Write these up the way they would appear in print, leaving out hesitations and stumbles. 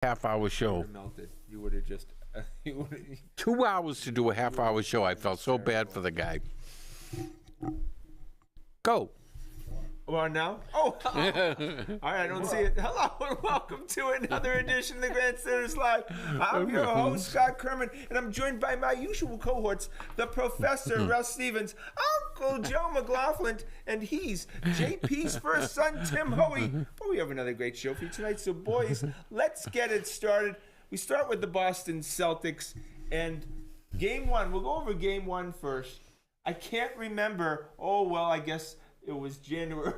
half-hour show. Melted. You would have just. 2 hours to do a half-hour show. I felt so bad for the guy. Go. We're on now? Oh, all right, I don't see it. Hello and welcome to another edition of the Grandstanders Live. I'm your host, Scott Kerman, and I'm joined by my usual cohorts, the Professor Russ Stevens, Uncle Joe McLaughlin, and he's JP's first son, Tim Hoey. Well, we have another great show for you tonight, so boys, let's get it started. We start with the Boston Celtics, and Game 1. We'll go over Game 1 first. I can't remember. Oh, well, I guess it was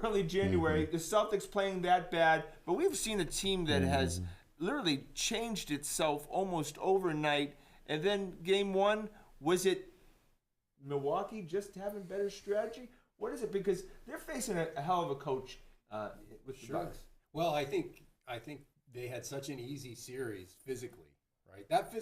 early January. The Celtics playing that bad, but we've seen a team that has literally changed itself almost overnight. And then Game 1, was it Milwaukee just having better strategy? What is it? Because they're facing a hell of a coach with the Bucks. Well, I think they had such an easy series physically, right? That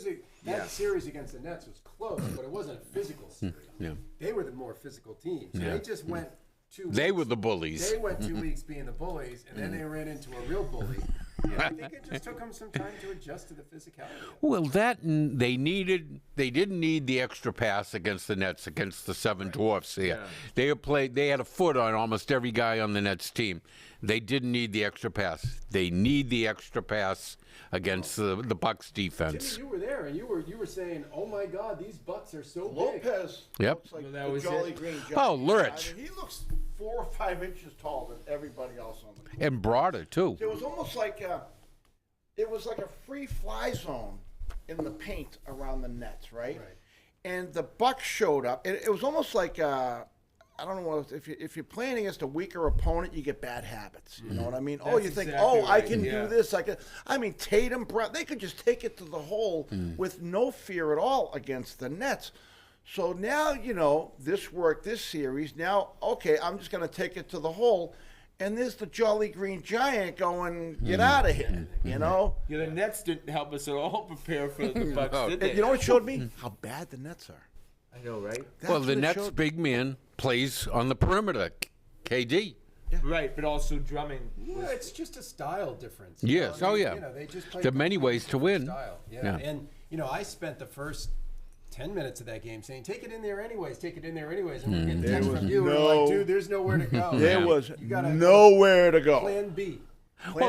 series against the Nets was close, but it wasn't a physical series. Yeah. They were the more physical team. So they just went 2 weeks. They were the bullies. They went 2 weeks being the bullies, and then they ran into a real bully. And I think it just took them some time to adjust to the physicality. Well, they didn't need the extra pass against the Nets, against the seven dwarfs here. Yeah. They had a foot on almost every guy on the Nets team. They didn't need the extra pass. They need the extra pass against the Bucks defense. Jimmy, you were there, and you were saying, "Oh my God, these Bucks are so big." Lopez looks like the Jolly Green Giant. Oh, Lurch. I mean, he looks 4 or 5 inches taller than everybody else on the court. And broader, too. It was almost like a free fly zone in the paint around the Nets, right? And the Bucks showed up. It was almost like I don't know if you're playing against a weaker opponent, you get bad habits. You know what I mean? That's you think, exactly I right. can do this. I mean, Tatum, Brown, they could just take it to the hole with no fear at all against the Nets. So now, this worked this series. Now, okay, I'm just going to take it to the hole. And there's the Jolly Green Giant going, get out of here, Yeah, the Nets didn't help us at all prepare for the Bucks, did they? You know what showed me? How bad the Nets are. I know, right? Well, the Nets' big man plays on the perimeter, KD. Yeah. Right, but also drumming. Well, it's just a style difference. Yes, They just play there are many ways to win. Style. Yeah. And, I spent the first 10 minutes of that game saying, take it in there anyways. And we're getting text from you. We're like, dude, there's nowhere to go. There was nowhere to go. Plan B.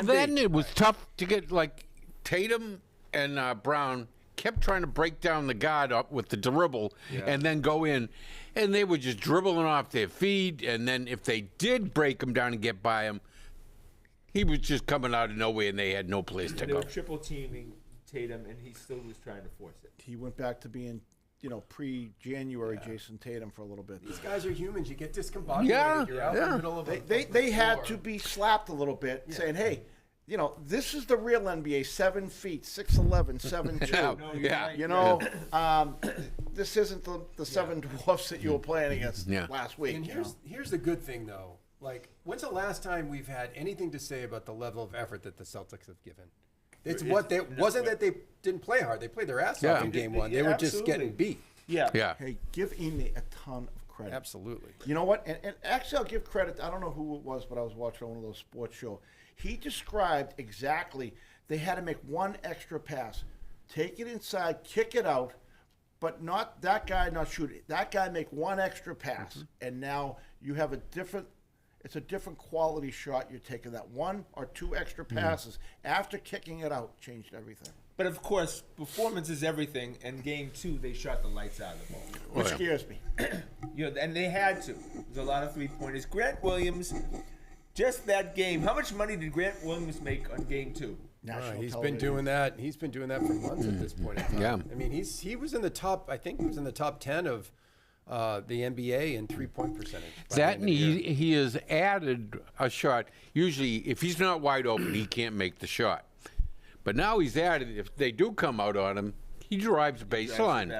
Then it was tough to get, like, Tatum and Brown kept trying to break down the guard up with the dribble and then go in. And they were just dribbling off their feet. And then if they did break him down and get by him, he was just coming out of nowhere and they had no place to They go. were triple teaming Tatum, and he still was trying to force it. He went back to being, pre-January Jason Tatum for a little bit. These guys are humans. You get discombobulated. Yeah, You're out in the middle of They had to be slapped a little bit, saying, hey, this is the real NBA, 7 feet, 6'11", 7'2". This isn't the seven dwarfs that you were playing against last week. And here's the good thing, though. Like, when's the last time we've had anything to say about the level of effort that the Celtics have given? Wasn't that they didn't play hard. They played their ass off in Game 1. They were just getting beat. Yeah. Hey, give Ime a ton of credit. Absolutely. You know what? And actually, I'll give credit. I don't know who it was, but I was watching one of those sports shows. He described exactly they had to make one extra pass. Take it inside, kick it out, but not that guy not shoot it. That guy make one extra pass, and now you have it's a different quality shot you're taking. That 1 or 2 extra passes after kicking it out changed everything. But of course, performance is everything. And Game 2, they shot the lights out of the ball. Which scares me. And they had to. There's a lot of 3-pointers. Grant Williams, just that game. How much money did Grant Williams make on Game 2? He's been doing that. He's been doing that for months at this point in time. Yeah. I mean, he was in the top. I think he was in the top 10 of the NBA in 3-point percentage. That and he has added a shot. Usually, if he's not wide open, he can't make the shot. But now he's added, if they do come out on him, he drives baseline.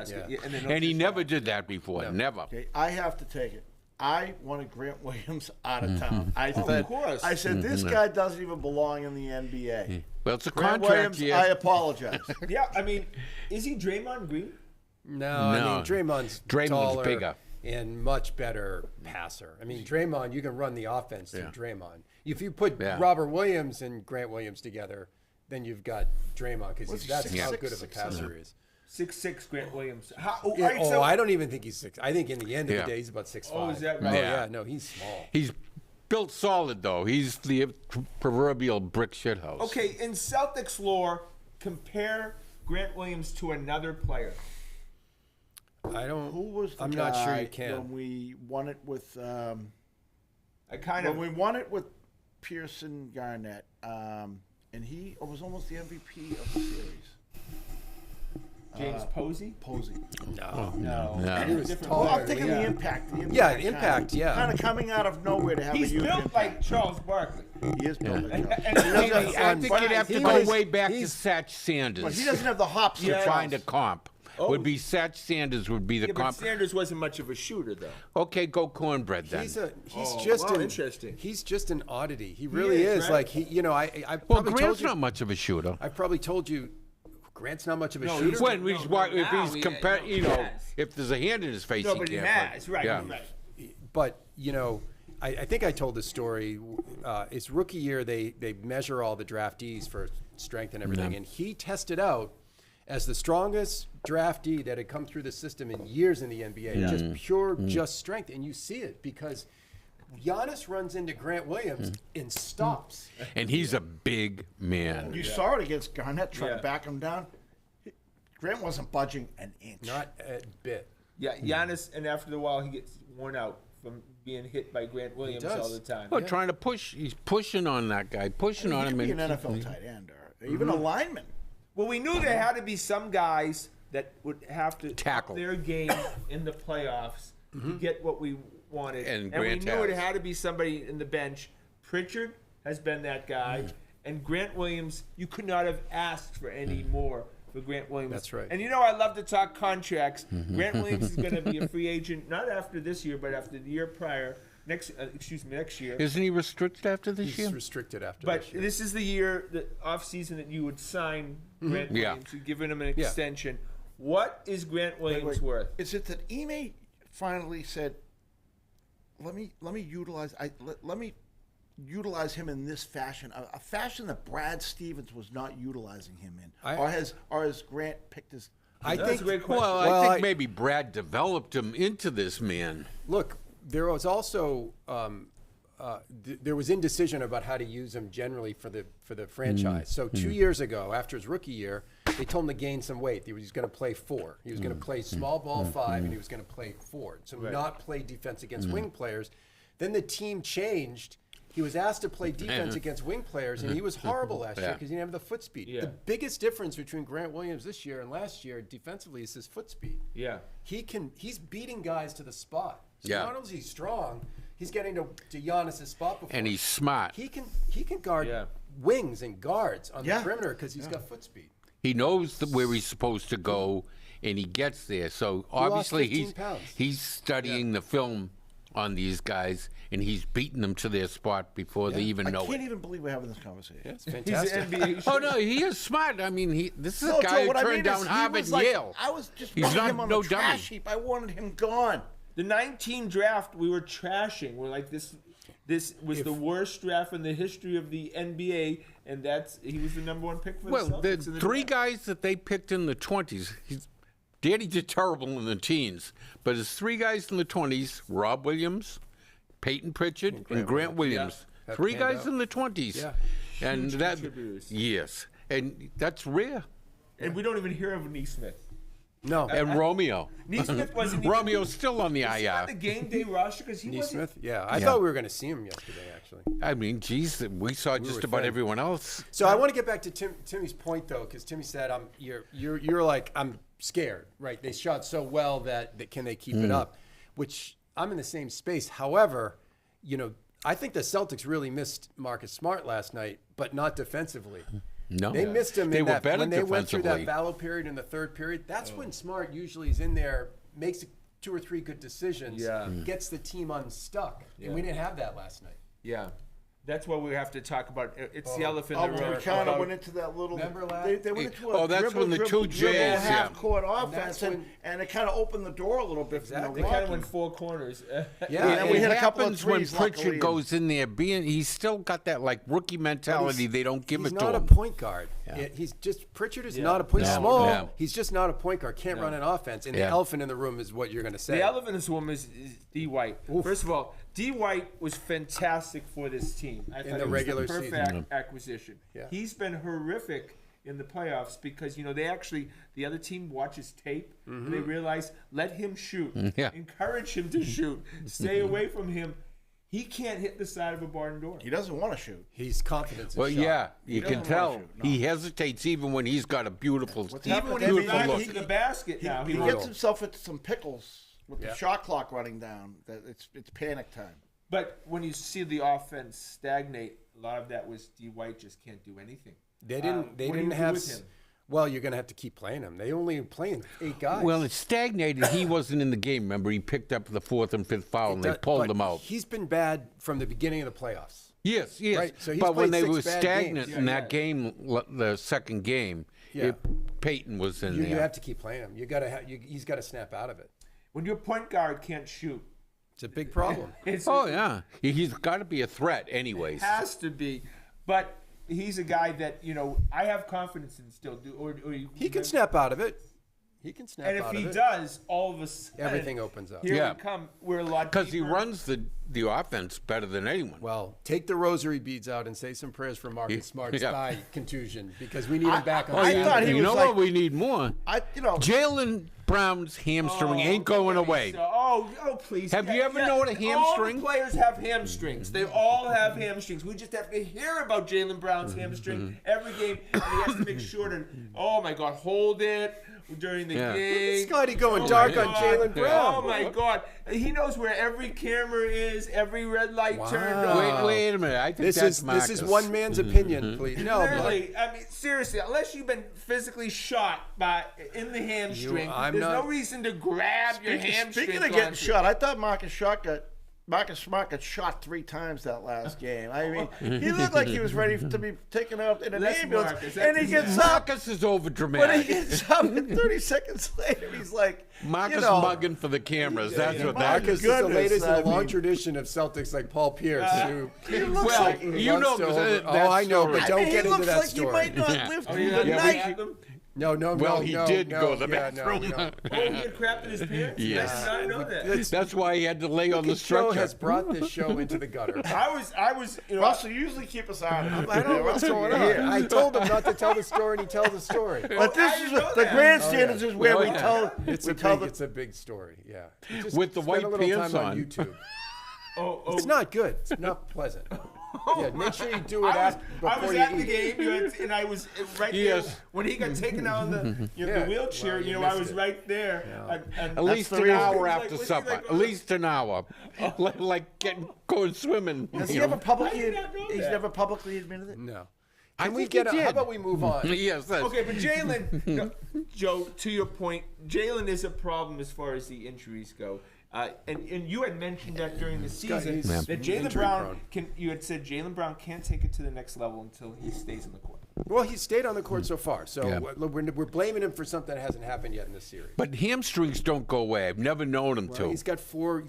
And he never did that before. Never. Okay, I have to take it. I wanted Grant Williams out of town. Of course. I said, this guy doesn't even belong in the NBA. Well, it's a Grant contract. Williams, I apologize. I mean, is he Draymond Green? No, I mean, Draymond's taller bigger and much better passer. I mean, Draymond, you can run the offense through Draymond. If you put Robert Williams and Grant Williams together, then you've got Draymond because that's how good of a passer he is. 6'6" Grant Williams. I don't even think he's 6. I think in the end of the day, he's about 6'5". Oh, is that right? Oh, yeah. No, he's small. He's built solid, though. He's the proverbial brick shithouse. Okay, in Celtics lore, compare Grant Williams to another player. I don't. Who was the I'm guy not sure you can. when we won it with? When we won it with Pearson Garnett, and he was almost the MVP of the series. James Posey? Posey. No. He was Well, taller. I'm thinking the impact. Yeah, the impact, yeah. Kind of coming out of nowhere to have He's a huge built impact. like Charles Barkley. He is built like Charles. And I think you'd have to he go was- way back to he's- Satch Sanders. But he doesn't have the hops. to that find a Charles. comp. Would be Satch Sanders would be the Yeah, but comp. Sanders wasn't much of a shooter, though. Okay, go cornbread then. He's Oh, just wow, an interesting. He's just an oddity. He really is, is. right? Like I well, probably Grant's told you. not much of a shooter. I probably told you. Grant's not much of a No, shooter. he's- When No, he's no, if now he's he- compared, no, you he know, has. if there's a hand in his face, No, he but he can't. has. Right, Yeah. right. But I think I told this story. His rookie year, they measure all the draftees for strength and everything, and he tested out as the strongest draftee that had come through the system in years in the NBA. Just pure, just strength, and you see it because Giannis runs into Grant Williams and stops. And he's a big man. You saw it against Garnett trying Yeah. to back him down. Grant wasn't budging an inch. Not a bit. Yeah, Giannis, and after a while, he gets worn out from being hit by Grant Williams does. all the time. Well, trying to push. He's pushing on that guy, pushing on He him. could be an and NFL tight end or even a lineman. Well, we knew there had to be some guys that would have to Tackle. up their game in the playoffs to get what we wanted. And we Grant knew it has. had to be somebody in the bench. Pritchard has been that guy. And Grant Williams, you could not have asked for any more for Grant Williams. That's right. And you know I love to talk contracts. Grant Williams is going to be a free agent, not after this year, but after the year prior. Next year. Isn't he restricted after this He's year? restricted after But this year. this is the year, the off season, that you would sign Grant Yeah. Williams. You're giving him an extension. What is Grant Williams worth? Is it that Ime finally said, "Let me utilize let me utilize him in this fashion, a fashion that Brad Stevens was not utilizing him in, or has Grant picked his?" I That's think a great question. Well, Well, I think I- maybe Brad developed him into this man. Look, there was also there was indecision about how to use him generally for the franchise. So 2 years ago, after his rookie year, they told him to gain some weight. He was going to play 4. He was going to play small ball 5, and he was going to play forward. So not play defense against wing players. Then the team changed. He was asked to play defense against wing players, and he was horrible last year because he didn't have the foot speed. Yeah. The biggest difference between Grant Williams this year and last year defensively is his foot speed. Yeah. He's beating guys to the spot. So Yeah. not only is he strong, he's getting to Giannis' spot before. And he's smart. He can guard Yeah. wings and guards on Yeah. the perimeter because he's got foot speed. He knows where he's supposed to go, and he gets there. So obviously 15 pounds. he's studying the film on these guys, and he's beating them to their spot before they even I know can't it. even believe we're having this conversation. It's He's fantastic. an NBA. Oh no, he is smart. I mean, this is No, a guy Joe, who what I turned mean down is he Harvard was and like, Yale. I was just He's wanting not him on no the trash dummy. heap. I wanted him gone. The 19 draft we were trashing. We're like, this was the worst draft in the history of the NBA, and he was the number 1 pick for Well, the the Celtics. in the three draft. guys that they picked in the 20s, Danny did terrible in the teens, but his 3 guys in the 20s, Rob Williams, Peyton Pritchard, and Grant Williams. Have 3 panned guys out. in the 20s. Yeah. And Huge that, contributors. yes. And that's rare. And we don't even hear of Neesmith. No. And Romeo. Neesmith wasn't even. Romeo's still on the Is he on the IR. game day roster? Because he wasn't. Neesmith? Yeah. I thought we were going to see him yesterday, actually. I mean, geez, we saw just were about thin. everyone else. So I want to get back to Timmy's point, though, because Timmy said, you're like, I'm scared, right? They shot so well that can they keep it up? Which I'm in the same space. However, I think the Celtics really missed Marcus Smart last night, but not defensively. No. They missed him They in were that better when they went through that defensively. fallow period in the 3rd period. That's when Smart usually is in there, makes 2 or 3 good decisions, Yeah. gets the team unstuck. And we didn't have that last night. Yeah. That's what we have to talk about. It's the elephant Oh, in the room. we kind of went into that little. Remember last- They went into a that's when the two J's, half-court that's offense, when- and it kind of opened the door a little bit. Exactly. They kind of Milwaukee. went four corners. Yeah, And then we it hit a couple of happens when threes, luckily, Pritchard and- goes in there. He's still got that like rookie mentality. They don't give he's it to not him. a point guard. He's just Pritchard is not a point. No, Small. no. He's just not a point guard. Can't run an offense. And the Yeah. elephant in the room is what you're going to say. The elephant in this room is D. White. First of all, D. White was fantastic for this team. I thought the it was regular the perfect season. acquisition. Yeah. He's been horrific in the playoffs because the other team watches tape and they realize let him shoot, Yeah. encourage him to shoot, stay away from him. He can't hit the side of a barn door. He doesn't want to shoot. He's confident. Well, yeah, you doesn't can wanna tell shoot, no. he hesitates even when he's got a beautiful, Even when he's beautiful not look. to the basket now, He he gets will. himself into some pickles with Yeah. the shot clock running down. That it's panic time. But when you see the offense stagnate, a lot of that was D. White just can't do anything. They didn't. They what do didn't you do have. with him? Well, you're going to have to keep playing him. They only playing 8 guys. Well, it stagnated. He wasn't in the game. Remember, he picked up the 4th and 5th foul, and they pulled But him out. He's been bad from the beginning of the playoffs. Yes. Right, so he's But when played they 6 were bad stagnant games. in that game, the second game, Yeah. Peyton was in You there. have to keep playing him. You got to. He's got to snap out of it. When your point guard can't shoot, It's a big problem. it's Oh yeah, he's got to be a threat, anyways. has to be. But he's a guy that I have confidence in still. He can snap out of it. He can snap And if out he of it. does, all of a sudden Everything opens up. Here Yeah. we come. We're a lot Because he deeper. runs the offense better than anyone. Well, take the rosary beads out and say some prayers for Marcus Smart's Yeah. thigh contusion because we need him back on I Saturday. thought he you was know like- what? We need more. Jalen Brown's hamstring ain't going away. Oh, please. Have you ever Yeah, known a All hamstring? the players have hamstrings. They all have hamstrings. We just have to hear about Jalen Brown's hamstring every game, and he has to make sure to, oh my God, hold it during the Yeah. game. Scotty going Oh dark my on God. Jalen Brown. Oh my God. He knows where every camera is, every red light turned on. Wait a minute. I think This that's is Marcus. one man's opinion, please. No, Literally, I mean, seriously, unless you've been physically shot in the hamstring, I'm there's not- no reason to grab your hamstring. Speaking of getting shot, I thought Marcus Smart got shot 3 times that last game. I mean, he looked like he was ready to be taken out in an That's ambulance, Marcus. and he That's gets up. Marcus is over But he dramatic. gets up, and 30 seconds later, he's like, Marcus mugging for the cameras. That's what that Marcus is. is the goodness, latest in a I long mean- tradition of Celtics like Paul Pierce, who looks Well, like you know, wants to that oh, I know, story. but don't I mean, get he into looks that like story. he might not Yeah. live Oh, through yeah, the yeah, night. we had them? No, Well, he did go to the yeah, bathroom. No. Oh, he had crapped in his pants? Yes. I did not know that. That's why he had to lay on the Joe stretcher. has brought this show into the gutter. I was, Russell, you usually keep us out of it. I don't know what's going on. I told him not to tell the story, and he tells the story. But this I is didn't know the that. grandstanders is where Oh, we yeah. tell It's we a tell big, the it's a big story. Yeah, Just With the spend white a little pants time on. YouTube. oh, It's not good. It's not pleasant. Yeah, make sure you do it I before was you at the eat. game, and I was right Yes. there when he got taken out of the Yeah. wheelchair. Well, you I missed was it. right there. And At least the an reason. hour He's like, after what's he supper. like, At least an hour. Like going swimming. Has you he know. ever publicly? I did not know He's that. never publicly admitted it. No. I Can we think get? he How did. about we move on? Yes, that's Okay, but Jalen, no, Joe, to your point, Jalen is a problem as far as the injuries go. And you had mentioned that during the season he's that Jalen injury Brown prone. can. You had said Jalen Brown can't take it to the next level until he stays in the court. Well, he stayed on the court so far, so Yeah. we're blaming him for something that hasn't happened yet in this series. But hamstrings don't go away. I've never known him Well, to. he's got 4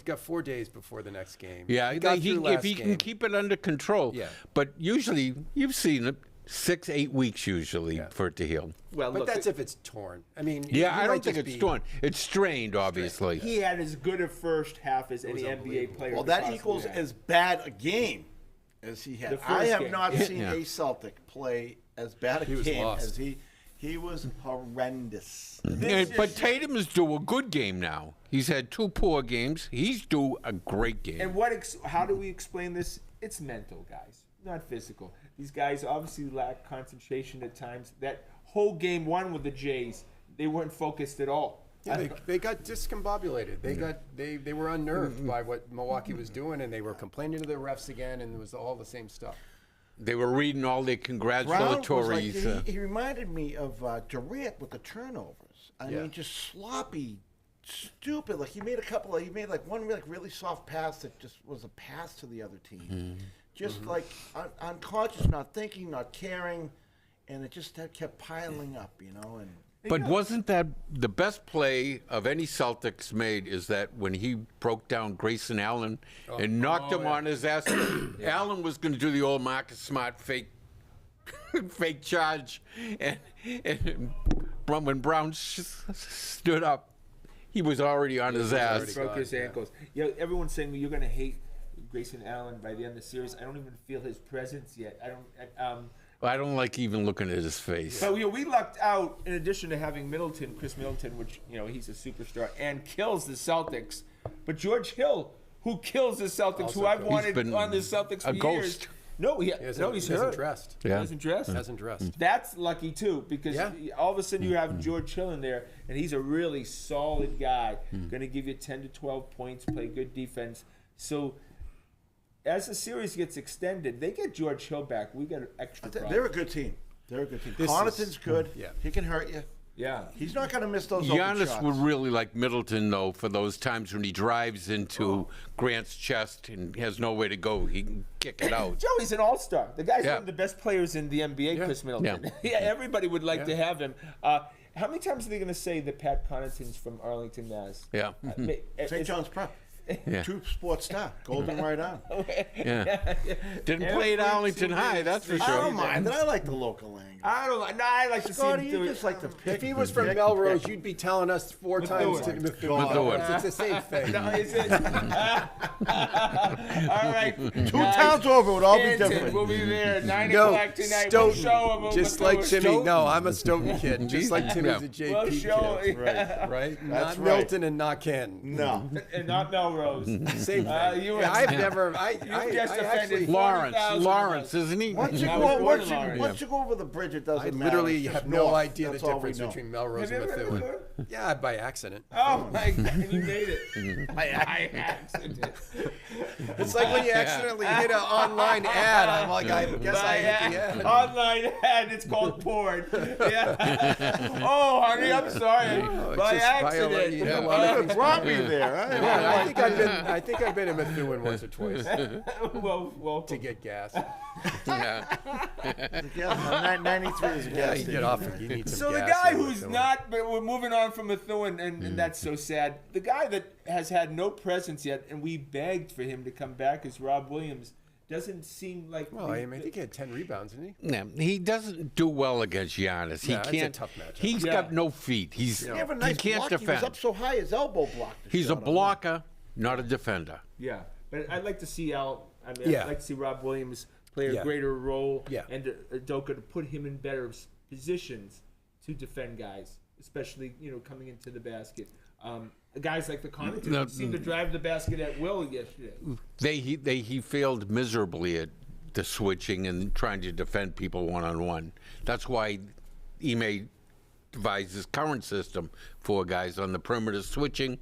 days before the next game. Yeah, he got through if last he can game. keep it under control. Yeah. But usually, you've seen it, 6-8 weeks usually Yeah. for it to heal. Well, But look, that's if it's torn. I mean, Yeah, he I might don't think just it's be- torn. It's strained, obviously. he had as good a first half as any NBA unbelievable. player. Well, could that possibly equals have. as bad a game as he had. The first I have game. not seen Yeah. a Celtic play as bad a He was game lost. as he was horrendous. But Tatum is due a good game now. He's had 2 poor games. He's due a great game. And how do we explain this? It's mental, guys, not physical. These guys obviously lack concentration at times. That whole game 1 with the Jays, they weren't focused at all. Yeah, they got discombobulated. They were unnerved by what Milwaukee was doing, and they were complaining to the refs again, and it was all the same stuff. They were reading all their Brown was congratulatories. like, he reminded me of Durant with the turnovers. I Yeah. mean, just sloppy, stupid. Like he made like one really soft pass that just was a pass to the other team. just like unconscious, not thinking, not caring, and it just kept piling up, And But wasn't that the best play of any Celtics made is that when he broke down Grayson Allen and knocked him on his ass? Allen was going to do the old Marcus Smart fake charge, and when Brown stood up, he was already on his ass. Broke his ankles. Everyone's saying you're going to hate Grayson Allen by the end of the series. I don't even feel his presence yet. I don't like even looking at his face. But we lucked out, in addition to having Chris Middleton, which, he's a superstar, and kills the Celtics. But George Hill, who kills the Celtics, Also who I've kills. wanted on the Celtics for a years. ghost. No, he's Hasn't hurt. dressed. Yeah. Hasn't dressed? Hasn't dressed. That's lucky, too, because all of a sudden you have George Hill in there, and he's a really solid guy. Going to give you 10 to 12 points, play good defense. So as the series gets extended, they get George Hill back. We get extra problems. they're a good team. Connaughton's good. Yeah. He can hurt you. Yeah. He's not going to miss those open Giannis shots. would really like Middleton, though, for those times when he drives into Grant's chest and has nowhere to go. He can kick it out. Joey's an all-star. The guy's Yeah. one of the best players in the NBA, Chris Middleton. Yeah, everybody would like to have him. How many times are they going to say that Pat Connaughton's from Arlington, Mass? Yeah. St. John's Prep. Yeah. True sports star. Golden right on. Yeah. Didn't play at Arlington High, that's for I sure. don't mind. I like the local language. I don't like. No, I like to Scotty, see him you do just it. like to pick. If he was from Melrose, you'd be telling us 4 times to Methuen. It's the same thing. No, is it? All right. 2 towns over it would all be Stanton, different. We'll be there at 9 No, o'clock tonight. Stoughton. We'll show him. Just like Timmy. No, I'm a Stoughton kid. Just like Timmy's a JP We'll show kid. him. Right? That's Not right. Milton and not Ken. No. And not Melrose. Same thing. You I've never. I just offended actually. Lawrence, 40,000 Lawrence, isn't he? Once you I go, was born once in you, Lawrence. once you go over the bridge, it doesn't I matter. literally It's just have no north. idea the That's all we difference know. between Melrose Have and you ever heard Methuen. of it? Yeah, by accident. Oh my God! You made it. By accident. It's like when you accidentally hit an online ad. I'm like, I guess I hit the ad. Online ad. It's called porn. Yeah. Oh, honey, I'm sorry. it's By just accident. you know, a lot of things Brought me there. Yeah, I think I've been in Methuen once or twice well, to get gas. Yeah. Yeah, 93 is a Yeah, gas you station. get off and you need some so the gas. guy in who's Methuen. not, but we're moving on from Methuen, and that's so sad. The guy that has had no presence yet, and we begged for him to come back, is Rob Williams. Doesn't seem like. Well, I think he had 10 rebounds, didn't he? Yeah, he doesn't do well against Giannis. He Yeah, it's a can't. tough matchup. He's Yeah. got no feet. He have a nice he can't block. He was defend. up so high, his elbow blocked. the He's a shot on blocker, not a defender. Yeah, but I'd like to see I'd Yeah. like to see Rob Williams play a Yeah. greater role, Yeah. and Udoka to put him in better positions to defend guys, especially coming into the basket. Guys like the Connaughton No, seem to drive the basket at will yesterday. He failed miserably at the switching and trying to defend people one-on-one. That's why Ime devised his current system, 4 guys on the perimeter switching,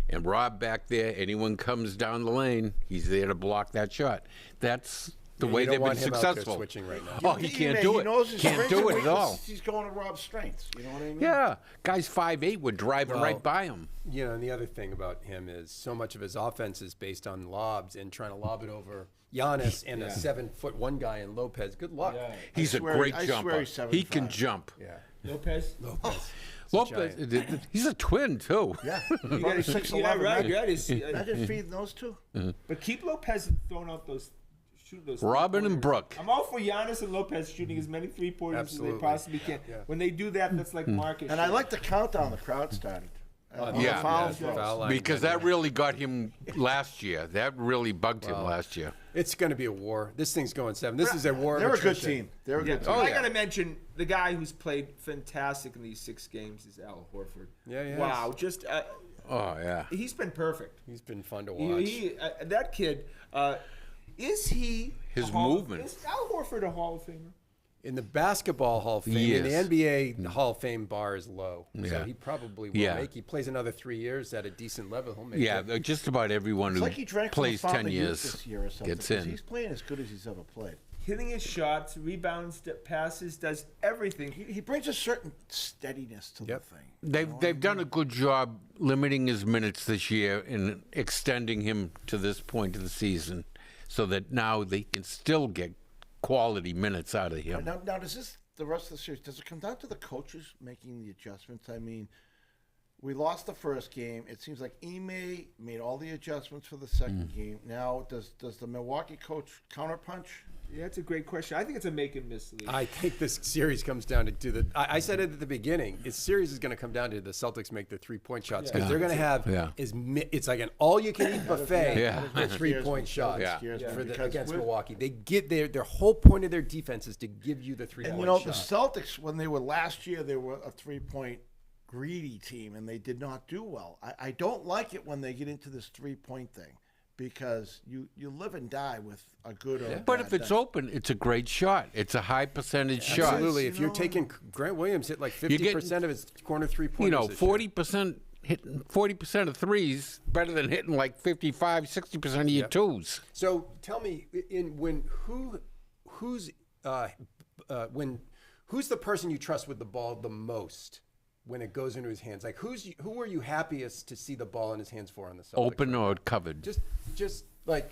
and Rob back there. Anyone comes down the lane, he's there to block that shot. That's the way you don't they've been want him out there successful. switching right now. Oh, he can't do He it. knows his Can't strengths do and it at all. weaknesses. He's going to Rob's strengths. You know what I mean? Yeah, guys 5'8" were driving Well, right by him. You know, and the other thing about him is so much of his offense is based on lobs and trying to lob it over Giannis and a 7'1" guy in Lopez. Good luck. Yeah. He's swear- a great I jumper. swear he's He can 7'5". jump. Yeah. Lopez. Lopez, he's a twin too. Yeah. You Probably gotta, 6'11", right. right? You gotta see, Imagine feeding those two. but keep Lopez throwing out those, shooting those. Robin and three-pointers. Brooke. I'm all for Giannis and Lopez shooting as many 3-pointers as they Absolutely. possibly can. Yeah. When they do that, that's like Marcus. And I like the countdown the crowd started. Yeah. Foul the throws. foul line. Because that really got him last year. That really bugged him last year. It's going to be a war. This thing's going 7. This is a war. of They're a good attrition. team. They're a Yeah. good team. I yeah. gotta mention the guy who's played fantastic in these 6 games is Al Horford. Yeah, he has. Wow, just Oh yeah. he's been perfect. He's been fun to watch. That kid, is he His a Hall- movement. Is Al Horford a Hall of Famer? In the basketball Hall of Fame, He in the is. NBA Hall of Fame bar is low. So Yeah. he probably will Yeah. make. He plays another 3 years at a decent level. He'll make Yeah, it. just about everyone It's who like he drank from the plays fountain 10 of youth years this year or something. gets 'cause in. He's playing as good as he's ever played. Hitting his shots, rebounds, passes, does everything. He brings a certain steadiness to Yep. the thing. They've done a good job limiting his minutes this year and extending him to this point of the season. so that now they can still get quality minutes out of him. Now, does the rest of the series, does it come down to the coaches making the adjustments? I mean, we lost the first game. It seems like Ime made all the adjustments for the second game. Now, does the Milwaukee coach counterpunch? Yeah, that's a great question. I think it's a make and miss league. I think this series comes down to the. I said it at the beginning. This series is going to come down to the Celtics make the 3-point shots because they're going to have it's like an all-you-can-eat buffet for 3-point shots against Milwaukee. They get their whole point of their defense is to give you the 3-point shot. The Celtics, when they were last year, they were a 3-point greedy team, and they did not do well. I don't like it when they get into this 3-point thing. Because you live and die with a good or a But bad if it's day. open, it's a great shot. It's a high percentage shot. Absolutely. If you're taking Grant Williams hit like 50% of his corner 3-pointers. 40% of threes better than hitting like 55, 60% of your twos. So tell me, who's the person you trust with the ball the most when it goes into his hands? Like who are you happiest to see the ball in his hands for on the Celtics? Open or covered? Just like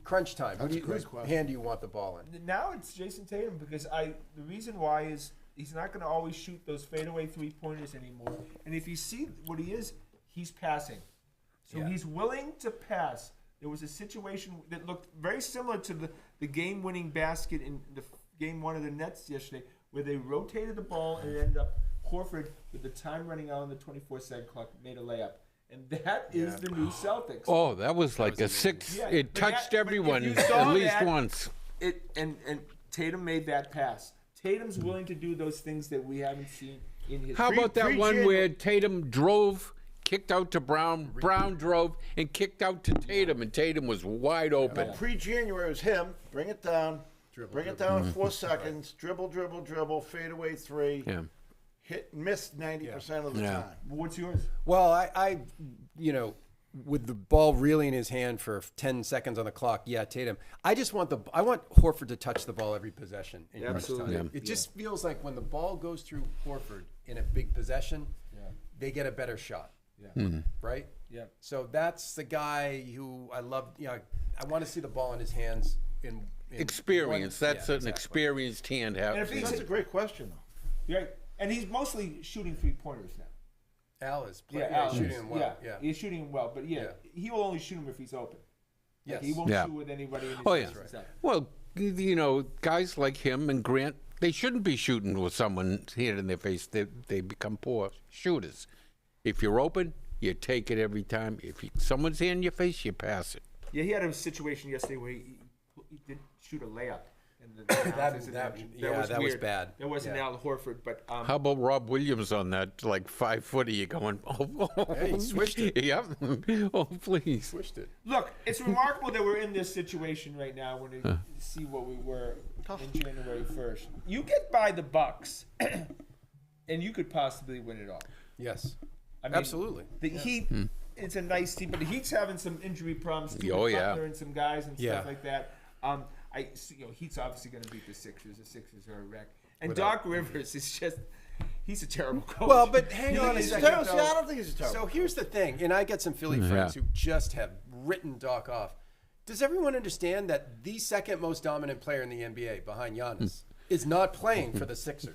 crunch time. Whose hand do you want the ball in? Now it's Jason Tatum because the reason why is he's not going to always shoot those fadeaway 3-pointers anymore. And if you see what he is, he's passing. So he's willing to pass. There was a situation that looked very similar to the game-winning basket in the game one of the Nets yesterday where they rotated the ball and it ended up Horford, with the time running out on the 24-second clock, made a layup. And that is the new Celtics. Oh, that was like a six. Yeah, it touched everyone at least once. And Tatum made that pass. Tatum's willing to do those things that we haven't seen in his. How about that one where Tatum drove, kicked out to Brown, Brown drove, and kicked out to Tatum, and Tatum was wide open. But pre-January was him. Bring it down. Bring it down in 4 seconds. Dribble, fade away 3. Yeah. Hit and miss 90% of the time. What's yours? Well, I with the ball really in his hand for 10 seconds on the clock, Tatum. I want Horford to touch the ball every possession. Absolutely. Yeah. It just feels like when the ball goes through Horford in a big possession, they get a better shot. Yeah. Right? Yeah. So that's the guy who I love. I want to see the ball in his hands in experience. That's an experienced hand. That's a great question, though. Yeah. And he's mostly shooting 3-pointers now. Al is shooting him well. Yeah, he's shooting him well. But he will only shoot him if he's open. Yes. Like, he won't shoot with anybody in his face. Right. Well, guys like him and Grant, they shouldn't be shooting with someone hit in their face. They become poor shooters. If you're open, you take it every time. If someone's in your face, you pass it. Yeah, he had a situation yesterday where he did shoot a layup. That was bad. That wasn't Al Horford, but how about Rob Williams on that 5-footer? You're going, he switched it. Yep. Oh, please. Switched it. Look, it's remarkable that we're in this situation right now when you see what we were in January 1st. You get by the Bucks, and you could possibly win it all. Yes, I mean, absolutely. The Heat, it's a nice team, but the Heat's having some injury problems too. Butler and some guys and stuff like that. Heat's obviously going to beat the Sixers. The Sixers are a wreck. And Doc Rivers is he's a terrible coach. Well, but hang on a second. I don't think he's terrible. So here's the thing, and I get some Philly friends who just have written Doc off. Does everyone understand that the second most dominant player in the NBA, behind Giannis, is not playing for the Sixers?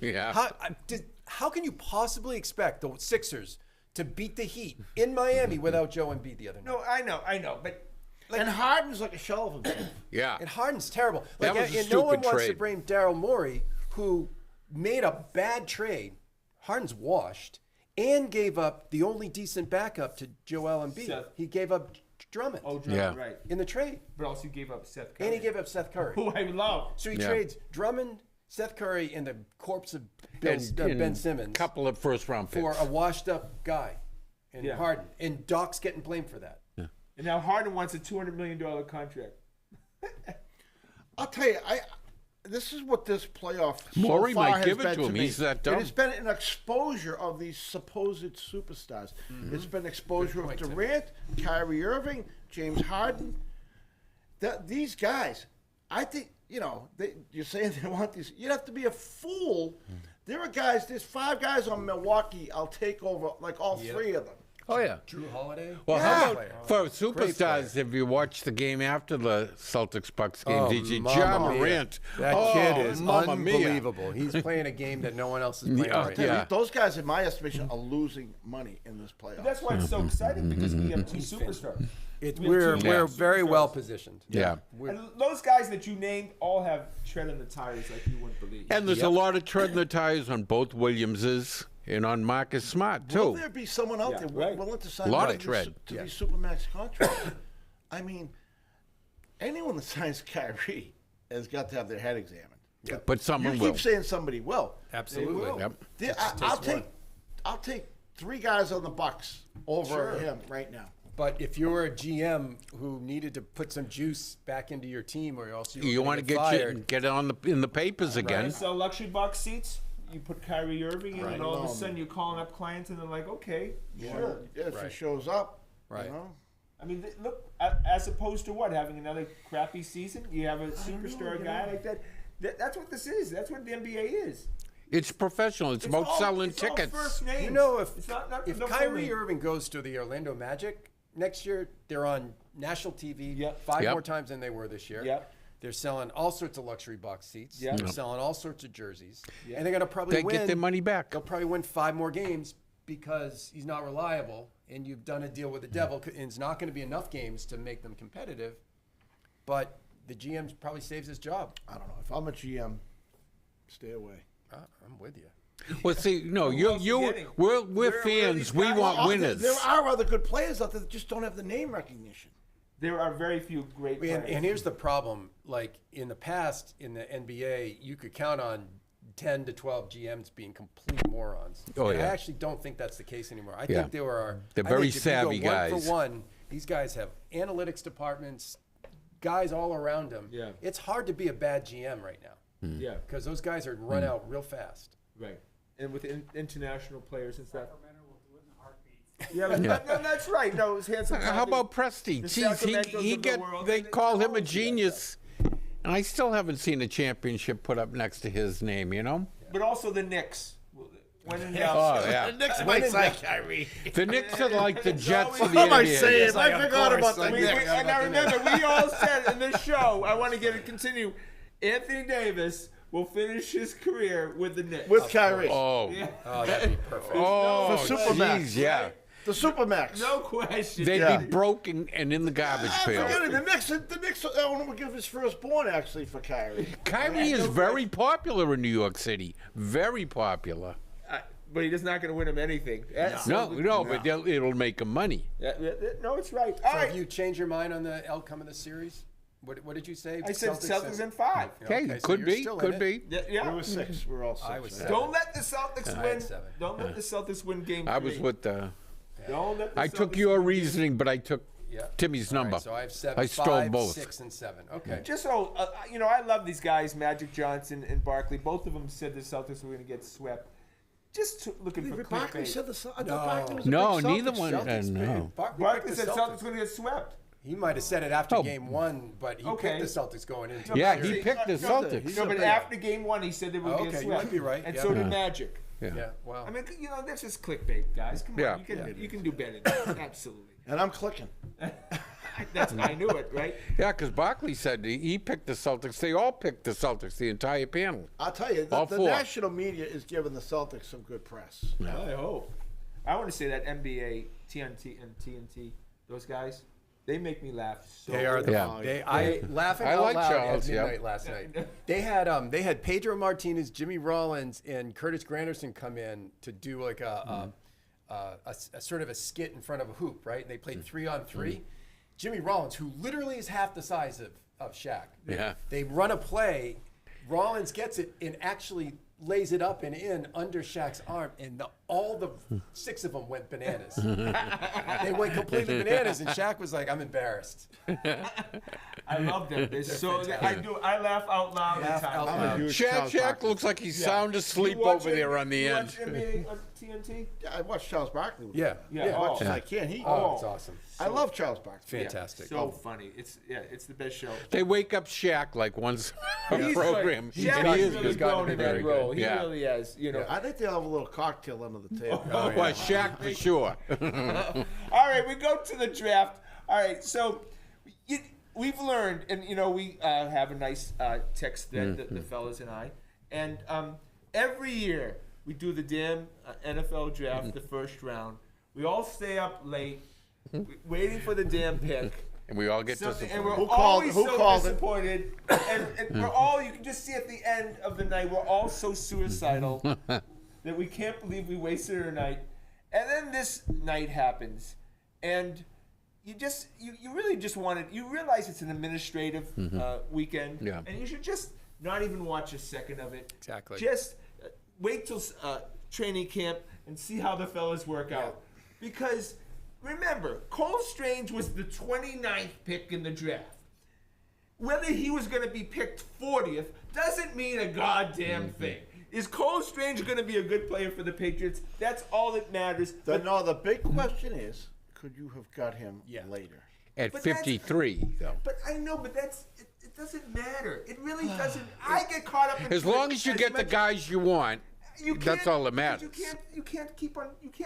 How can you possibly expect the Sixers to beat the Heat in Miami without Joe Embiid the other night? No, I know, but. And Harden's like a shell of himself. Yeah. And Harden's terrible. That was a no one stupid wants to trade. blame Daryl Morey, who made a bad trade. Harden's washed and gave up the only decent backup to Joel Embiid. He gave up Drummond. Oh, Drummond, right. In the trade. But also he gave up Seth Curry. And he gave up Seth Curry. Who I love. So he trades Drummond, Seth Curry, and the corpse of Ben Simmons. A couple of first-round picks. For a washed-up guy. And Harden. And Doc's getting blamed for that. And now Harden wants a $200 million contract. I'll tell you, this is what this playoff Morey so far might give has it been to him. me. He's that dumb. It has been an exposure of these supposed superstars. It's been exposure of Durant, Kyrie Irving, James Harden. These guys, I think, you're saying they want these. You'd have to be a fool. There are guys, there's 5 guys on Milwaukee I'll take over, like all 3 of them. Oh, yeah. Drew Holiday. Well, Yeah. how Player. about for superstars? player. Have you watched the game after the Celtics-Bucks game? Oh, Did you? Mamma Ja mia. Morant. That Oh, kid is Mamma mia. unbelievable. He's playing a game that no one else is playing right yeah. now. Those guys, in my estimation, are losing money in this playoff. That's why it's so exciting because we have two superstars. We're Yeah. very well positioned. Yeah. And those guys that you named all have tread on the tires like you wouldn't believe. And there's a lot of tread in the tires on both Williamses and on Marcus Smart, too. Will there be someone out there right. willing to sign Lot of these tread. to these supermax contracts? I mean, anyone that signs Kyrie has got to have their head examined. But You someone keep will. saying somebody will. Absolutely. They will. Yep. I'll take 3 guys on the Bucks over him right now. But if you're a GM who needed to put some juice back into your team, or else You want to get it in the papers again. And sell luxury box seats. You put Kyrie Irving in, Right. and all of a sudden you're calling up clients, and they're like, "Okay, sure." If Right. he shows up, Right. you know. I mean, look, as opposed to what, having another crappy season, you have a superstar guy like that. That's what this is. That's what the NBA is. It's professional. It's about selling it's all tickets. first names. You know, if It's not if no Kyrie full name. Irving goes to the Orlando Magic next year, they're on national TV Yep. 5 Yep. more times than they were this year. Yep. They're selling all sorts of luxury box seats. Yep. They're Yep. selling all sorts of jerseys. And they're going to probably They win. get their money back. They'll probably win 5 more games because he's not reliable, and you've done a deal with the devil, and it's not going to be enough games to make them competitive. But the GM probably saves his job. I don't know. If I'm a GM, stay away. I'm with you. Well, see, no, else you getting? we're Where are fans. these We guys? want winners. There are other good players out there that just don't have the name recognition. There are very few great players. And here's the problem. Like in the past, in the NBA, you could count on 10 to 12 GMs being complete morons. Oh, And yeah. I actually don't think that's the case anymore. I Yeah. think there are. They're I very think if you go savvy guys. One for one, these guys have analytics departments, guys all around them. Yeah. It's hard to be a bad GM right now yeah, because those guys are run out real fast. right. And with international players and stuff. Sacramento will do it in a heartbeat. Yeah, but no, that's right. No, it's handsome. How about Presti? The Jeez, Sacramentos he of the get world, they they call him a always do that genius, and I still haven't seen a championship put up next to his name. You know? But also the Knicks. When in Oh doubt. yeah. The Knicks might sign Kyrie. The Knicks are like the It's Jets of always- the What am I NBA. saying? like, I of forgot course, about the like, We, Knicks. and I remember we all said in this show, I want to get it continue. Anthony Davis will finish his career with the Knicks. With Kyrie. Oh, Yeah. Oh, that'd be perfect. oh, For Supermax. jeez, yeah. The Supermax. No question. They'd Yeah. be broken and in the garbage pail. Forget it. The Knicks owner will give his firstborn actually for Kyrie. Kyrie is very popular in New York City. Very popular. But he's not going to win him anything. That's No, so- no, but it'll make him money. No, it's right. All So right. have you changed your mind on the outcome of the series? What did you say? I said Celtics in 5. Okay, Okay, so could you're be, still in could it. be. Yeah. We were 6. We were all 6. I was right? 7. Don't let the Celtics I win. had 7. Don't let the Celtics win game 3. I was with the. Don't let the I took Celtics your win reasoning, but I took Yeah. Timmy's All right, number. so I have 7. I stole 5, both. 6, and 7. Okay. Just so I love these guys, Magic Johnson and Barkley. Both of them said the Celtics were going to get swept. Just looking for Barkley clickbait. said the Celtics. I No. thought Barkley was a No, big neither Celtics one. fan. No. Barkley said Celtics were going to get swept. He might have said it after Oh. game 1, but he Okay. picked the Celtics going into Yeah, the he series. picked the He's Celtics. No, but big. after game 1, he said they were going to Okay, get you swept. might be right, And yeah. so did Magic. Yeah, wow. I mean, that's just clickbait, guys. Come on, Yeah. you can do better than that. Absolutely. And I'm clicking. I knew it, right? Yeah, because Barkley said he picked the Celtics. They all picked the Celtics, the entire panel. I'll tell you, All the four. national media is giving the Celtics some good press. I hope. I want to say that NBA, TNT, those guys, they make me laugh so They are the Yeah. I laughing I out like loud Charles, at yeah. midnight last night. They had Pedro Martinez, Jimmy Rollins, and Curtis Granderson come in to do like a sort of a skit in front of a hoop, right? They played 3-on-3. Jimmy Rollins, who literally is half the size of Shaq. Yeah. They run a play. Rollins gets it and actually lays it up and in under Shaq's arm, and all the 6 of them went bananas. They went completely bananas, and Shaq was like, "I'm embarrassed." I love them. They're so. I laugh out loud. Laugh at out times. loud. I'm a huge Shaq Charles Shaq Barkley. looks like he's Yeah. sound asleep You watch over there NBA on the you end. watch NBA on TNT? Yeah, I watched Charles Barkley. With Yeah, me. Yeah. yeah. Oh. Much as I can. He, Oh, it's awesome. I love Charles Barkley. Fantastic. So funny. It's the best show. They wake up Shaq like once a He's program. good. Shaq and he is is really good. grown in that very role. Oh, he Yeah. really has. You know. I think they'll have a little cocktail under the table. Well, Shaq for sure. All right, we go to the draft. All right, so we've learned, and we have a nice text thread, the fellas and I, and every year we do the damn NFL draft, the first round. We all stay up late, waiting for the damn pick. And we all get And disappointed. we're Who called- always who so called it? disappointed. And we're all, you can just see at the end of the night, we're all so suicidal that we can't believe we wasted our night. And then this night happens. And you really just you realize it's an administrative weekend. Yeah. And you should just not even watch a second of it. Exactly. Just wait till training camp and see how the fellas work out. Because remember, Cole Strange was the 29th pick in the draft. Whether he was going to be picked 40th doesn't mean a goddamn thing. Is Cole Strange going to be a good player for the Patriots? That's all that matters. The big question is, could you have got him later? At But that's- 53, though. But I know, but it doesn't matter. It really doesn't. I get caught up in As long as you get the guys you want, that's all that matters. You can't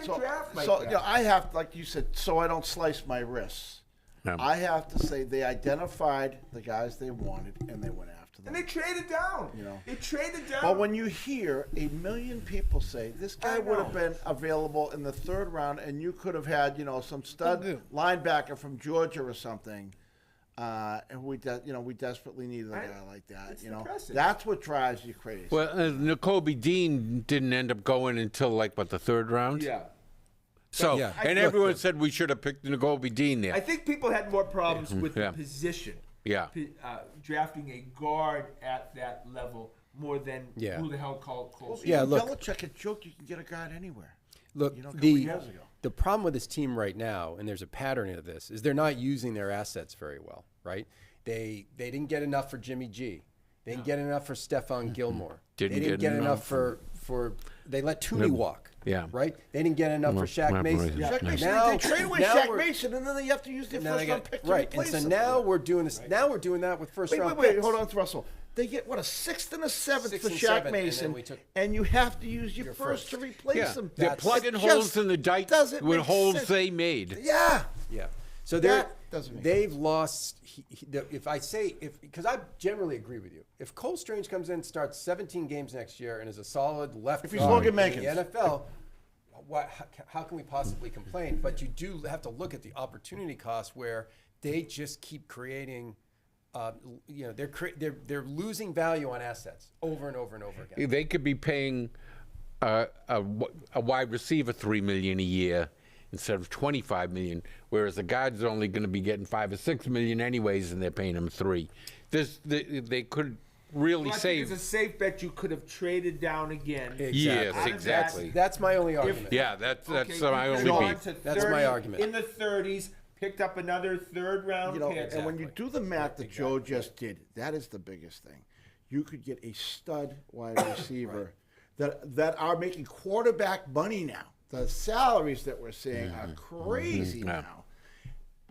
So, draft like so that. I have, like you said, so I don't slice my wrists. No. I have to say they identified the guys they wanted and they went after them. And they traded down. They traded down. But when you hear 1 million people say this guy I would have know. been available in the 3rd round, and you could have had some stud linebacker from Georgia or something, and we desperately needed a guy like that. It's depressing. That's what drives you crazy. Well, N'Kobe Dean didn't end up going until the 3rd round. yeah. So, Yeah. and everyone said we should have picked N'Kobe Dean there. I think people had more problems with Yeah. the position. Yeah. Drafting a guard at that level more than Yeah. who the hell called Cole. Yeah, look. Belichick had joked you can get a guy anywhere. Look, a couple the years ago. the problem with this team right now, and there's a pattern of this, is they're not using their assets very well, right? They didn't get enough for Jimmy G. They didn't get enough for Stephon Gilmore. Didn't they didn't get get enough enough for they let Tooney walk. Yeah. Right? They didn't get enough for Shaq right, Mason. right. Shaq Mason, Now- they trade away now Shaq we're- Mason, and then they have to use their now first they round got- pick to right, and replace so him. now we're doing this. Now we're doing that with first round Wait, picks. hold on, Russell. They get a 6th and a 7th Sixth for and Shaq seventh, and then Mason, we took and you have to use your your first to first. replace Yeah, him. they're That's- plugging It holes just in the dike doesn't with make holes sense. they made. Yeah. Yeah. So That doesn't make they've lost. Because I generally agree with you. If Cole Strange comes in, starts 17 games next year, and is a solid left If he's guard Logan in the Mankins. NFL, how can we possibly complain? But you do have to look at the opportunity cost where they just keep creating. They're losing value on assets over and over and over again. They could be paying a wide receiver $3 million a year instead of $25 million, whereas the guards are only going to be getting $5 or $6 million anyways, and they're paying them $3. They could really I think save. it's a safe bet you could have traded down again. Yes, Out of exactly. That's my only argument. Yeah, that's Okay, my you only could have beef. gone to That's my 30 argument. In the 30s, picked up another 3rd round pick. And when you do the math that Joe just did, that is the biggest thing. You could get a stud wide receiver that are making quarterback money now. The salaries that we're seeing are crazy now.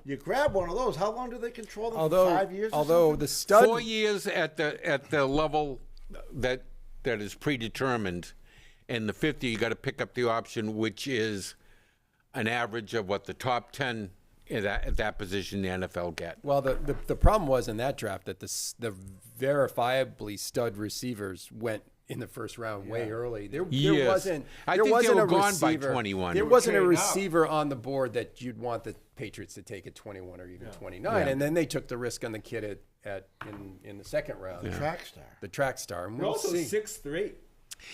You grab one of those. How long do they control them? Although 5 years. Or although something? the stud 4 years at the level that is predetermined, and the 50 you got to pick up the option, which is an average of what the top 10 at that position the NFL get. Well, the problem was in that draft that the verifiably stud receivers went in the first round way early. There Yes. wasn't. I there think they wasn't were a gone by receiver, 21. There wasn't a Trading up. receiver on the board that you'd want the Patriots to take at 21 or even 29, and then they took the risk on the kid in the 2nd round. track star. The track star. And We're we'll also see. 6'3".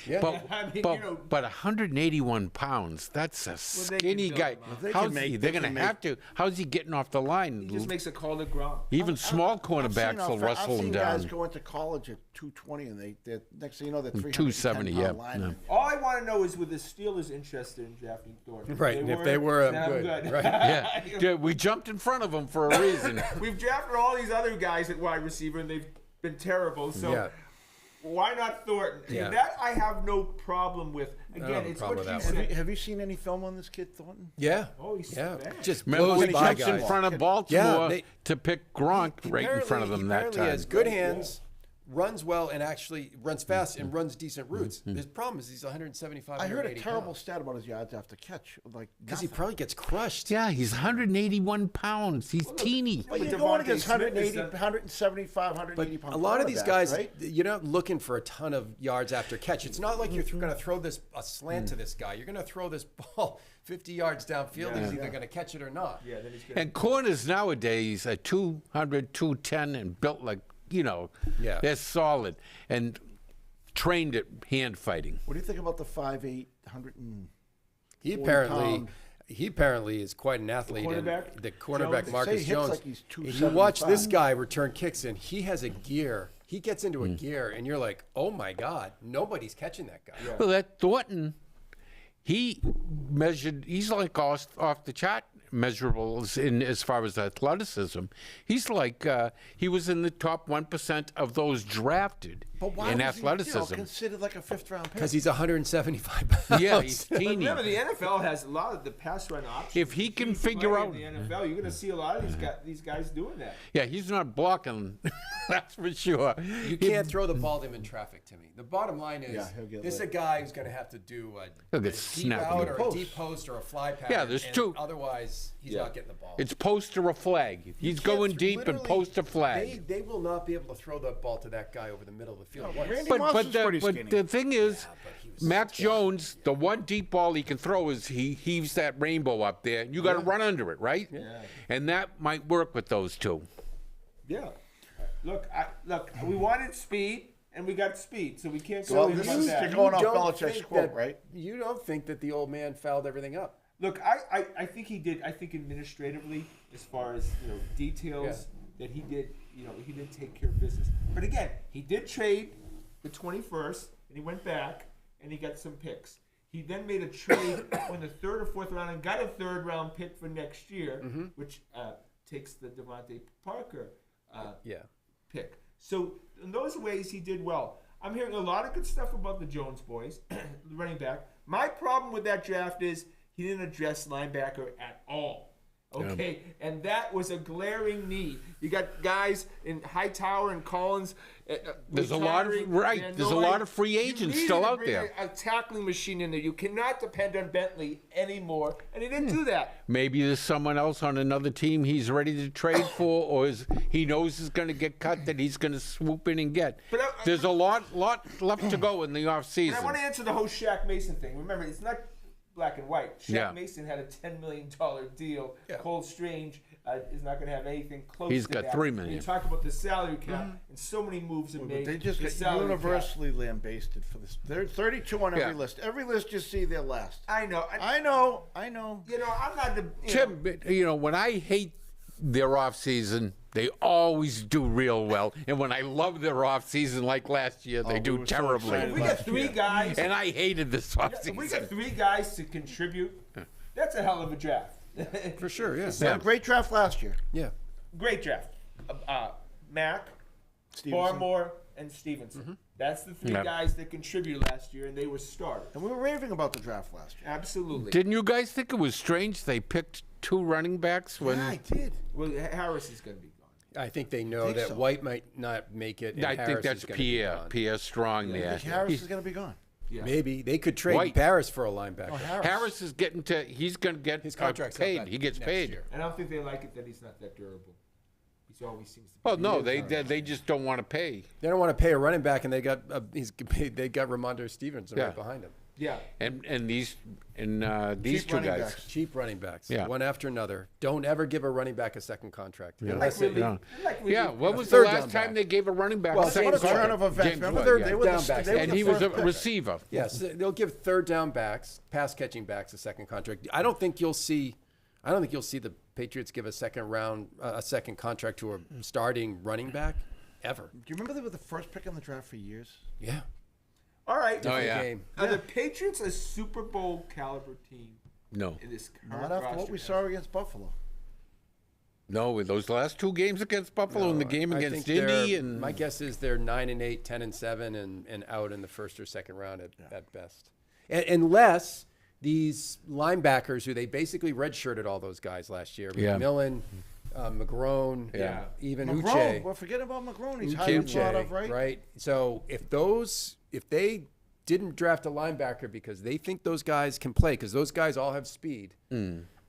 Yeah. But, I mean, but, you know- but 181 pounds, that's a they can skinny build guy. him up. They How's can make- he? they They're going can to make- have to. How's he getting off the line? He just makes a call to Gronk. Even small I've cornerbacks seen will rustle I've him seen down. guys go into college at 220, and they're next thing you know they're 270, 370 yeah, pound linemen. All I want to know is, were the Steelers interested in drafting Thornton? Right, and if they were, then I'm good. good. Right. Yeah, we jumped in front of him for a reason. We've drafted all these other guys at wide receiver, and they've been terrible. So Yeah. why not Thornton? Yeah. That I have no problem with. have Again, a it's problem what you with that said. Have you seen any film on this kid Thornton? Yeah. Oh, he's yeah. bad. Just Remember blows when he by jumps in guys. front of Baltimore Yeah, to pick Gronk right in front of them he that apparently time? has good hands, runs well and actually runs fast and runs decent routes. His problem is he's 175. I heard a terrible stat about his yards after catch. Like because he probably gets crushed. Yeah, he's 181 pounds. He's teeny. Well, you're Devontae going against Smith 180, is the- 175, 180 But pound a lot of these quarterbacks, guys, right? you're not looking for a ton of yards after catch. It's not like you're going to throw a slant to this guy. You're going to throw this ball 50 yards downfield. He's either going to catch it or not. Yeah, then he's gonna, And corners nowadays are 200, 210 and built like, Yeah. they're solid and trained at hand fighting. What do you think about the 5'8", 100 and He 40 apparently pound. he apparently is quite an athlete. And cornerback? the cornerback Jones? Marcus They say he hits Jones. like he's If you watch this 275. guy return kicks and he has a gear. He gets into a gear and you're like, oh my God, nobody's catching that guy. Yeah. Well, that Thornton, he's like off the chart measurables in as far as athleticism. He's like, he was in the top 1% of those drafted But why in was he, athleticism. considered like a 5th round pick? Because he's 175 pounds. Yeah, he's But teeny. remember, the NFL has a lot of the pass run options. If he can Huge figure play out- in the NFL, you're going to see a lot of these guys doing that. Yeah, he's not blocking, that's for sure. You can't throw the ball to him in traffic, Timmy. The bottom line is, Yeah, he'll get this is a lit. guy who's going to have to do He'll a get deep snapped in out the or a post. deep post or a fly pattern. Yeah, there's and two. Otherwise, he's Yeah. not getting the ball. It's post or a flag. He's going deep and Literally, post a flag. They will not be able to throw that ball to that guy over the middle of the field. once. Randy But Moss but is the, pretty but skinny. the thing is, but he was Mac Jones, the one deep ball he can throw is he heaves that rainbow up there. You got to run under it, right? Yeah. And that might work with those two. Yeah. Look, we wanted speed, and we got speed, so we can't Well, go this about is that. to go- Going off don't Belichick's think quote, that- right? You don't think that the old man fouled everything up? Look, I think he did. I think administratively, as far as details, that he did. He did take care of business. But again, he did trade the 21st, and he went back and he got some picks. He then made a trade in the 3rd or 4th round and got a 3rd round pick for next year, which takes the Devontae Parker Yeah. pick. So in those ways, he did well. I'm hearing a lot of good stuff about the Jones boys, the running back. My problem with that draft is he didn't address linebacker at all. Okay, and that was a glaring need. You got guys in Hightower and Collins. There's a lot of- retiring. right, Van there's a Noy. lot of free You agents needed still to out bring there. A tackling machine in there. You cannot depend on Bentley anymore, and he didn't do that. Maybe there's someone else on another team he's ready to trade for, or he knows is going to get cut that he's going to swoop in and get. But There's a lot left to go in the And I want offseason. to answer the whole Shaq Mason thing. Remember, it's not black and white. Shaq Yeah. Mason had a $10 million deal. Yeah. Cole Strange is not going to have anything close He's to got that. $3 And million. you talk about the salary cap, and so many moves have But made. they just the get salary cap. universally lambasted for this. They're 32 on every Yeah. list. Every list you see, they're last. I know. I know. I'm not the. Tim, when I hate their offseason, they always do real well. And when I love their offseason, like last year, they we do were so terribly. excited we got last 3 year. guys. And I hated this If we got offseason. 3 guys to contribute. That's a hell of a draft. For sure, yeah. Yeah. Great draft last year. Yeah. Great draft. Mac, Stevenson. Barmore, and Stevenson. That's the 3 Yeah. guys that contributed last year, and they were starters. And we were raving about the draft last year. Absolutely. Didn't you guys think it was strange they picked 2 running backs when Yeah, I did. Well, Harris is going to be gone. I think they know Think that so. White might not make it. And I think Harris that's is gonna be Pierre. gone. Pierre Strong there. I think Harris He's- is going to be gone. Yeah. Maybe they could trade White. Paris for a linebacker. Oh, Harris is getting to. He's going to get His contract's up paid. that He gets next paid. year. And I don't think they like it that he's not that durable. He always seems to be. Well, no, they just don't want to pay. They don't want to pay a running back, and they got they got Ramondre Stevenson Yeah. right behind him. Yeah. And these Cheap two running guys. backs. Cheap running backs, Yeah. one after another. Don't ever give a running back a second contract. Yeah. Unless Like it- relief. Yeah. Like relief. Yeah, when was the third last down time back. they gave a running back Well, a second James What a Wood. turn of events. James Remember, Wood, they yeah. were the, Down backs. they were And the he was a first pick. receiver. Yes, they'll give third down backs, pass catching backs a second contract. I don't think you'll see the Patriots give a second contract to a starting running back ever. Do you remember they were the first pick in the draft for years? Yeah. All right. Oh, yeah. Game. Are the Patriots a Super Bowl caliber team No, in this current Not after what roster? we saw against Buffalo. no, with those last 2 games against Buffalo and the game I against think Indy, they're- and my guess is they're 9-8, 10-7, and out in the first or second round at best, unless these linebackers who they basically redshirted all those guys last year, Yeah. McMillan, McGrone, Yeah. even McGrone, Uche. well, forget about McGrone. He's highly thought of, right? Right. So if they didn't draft a linebacker because they think those guys can play, because those guys all have speed,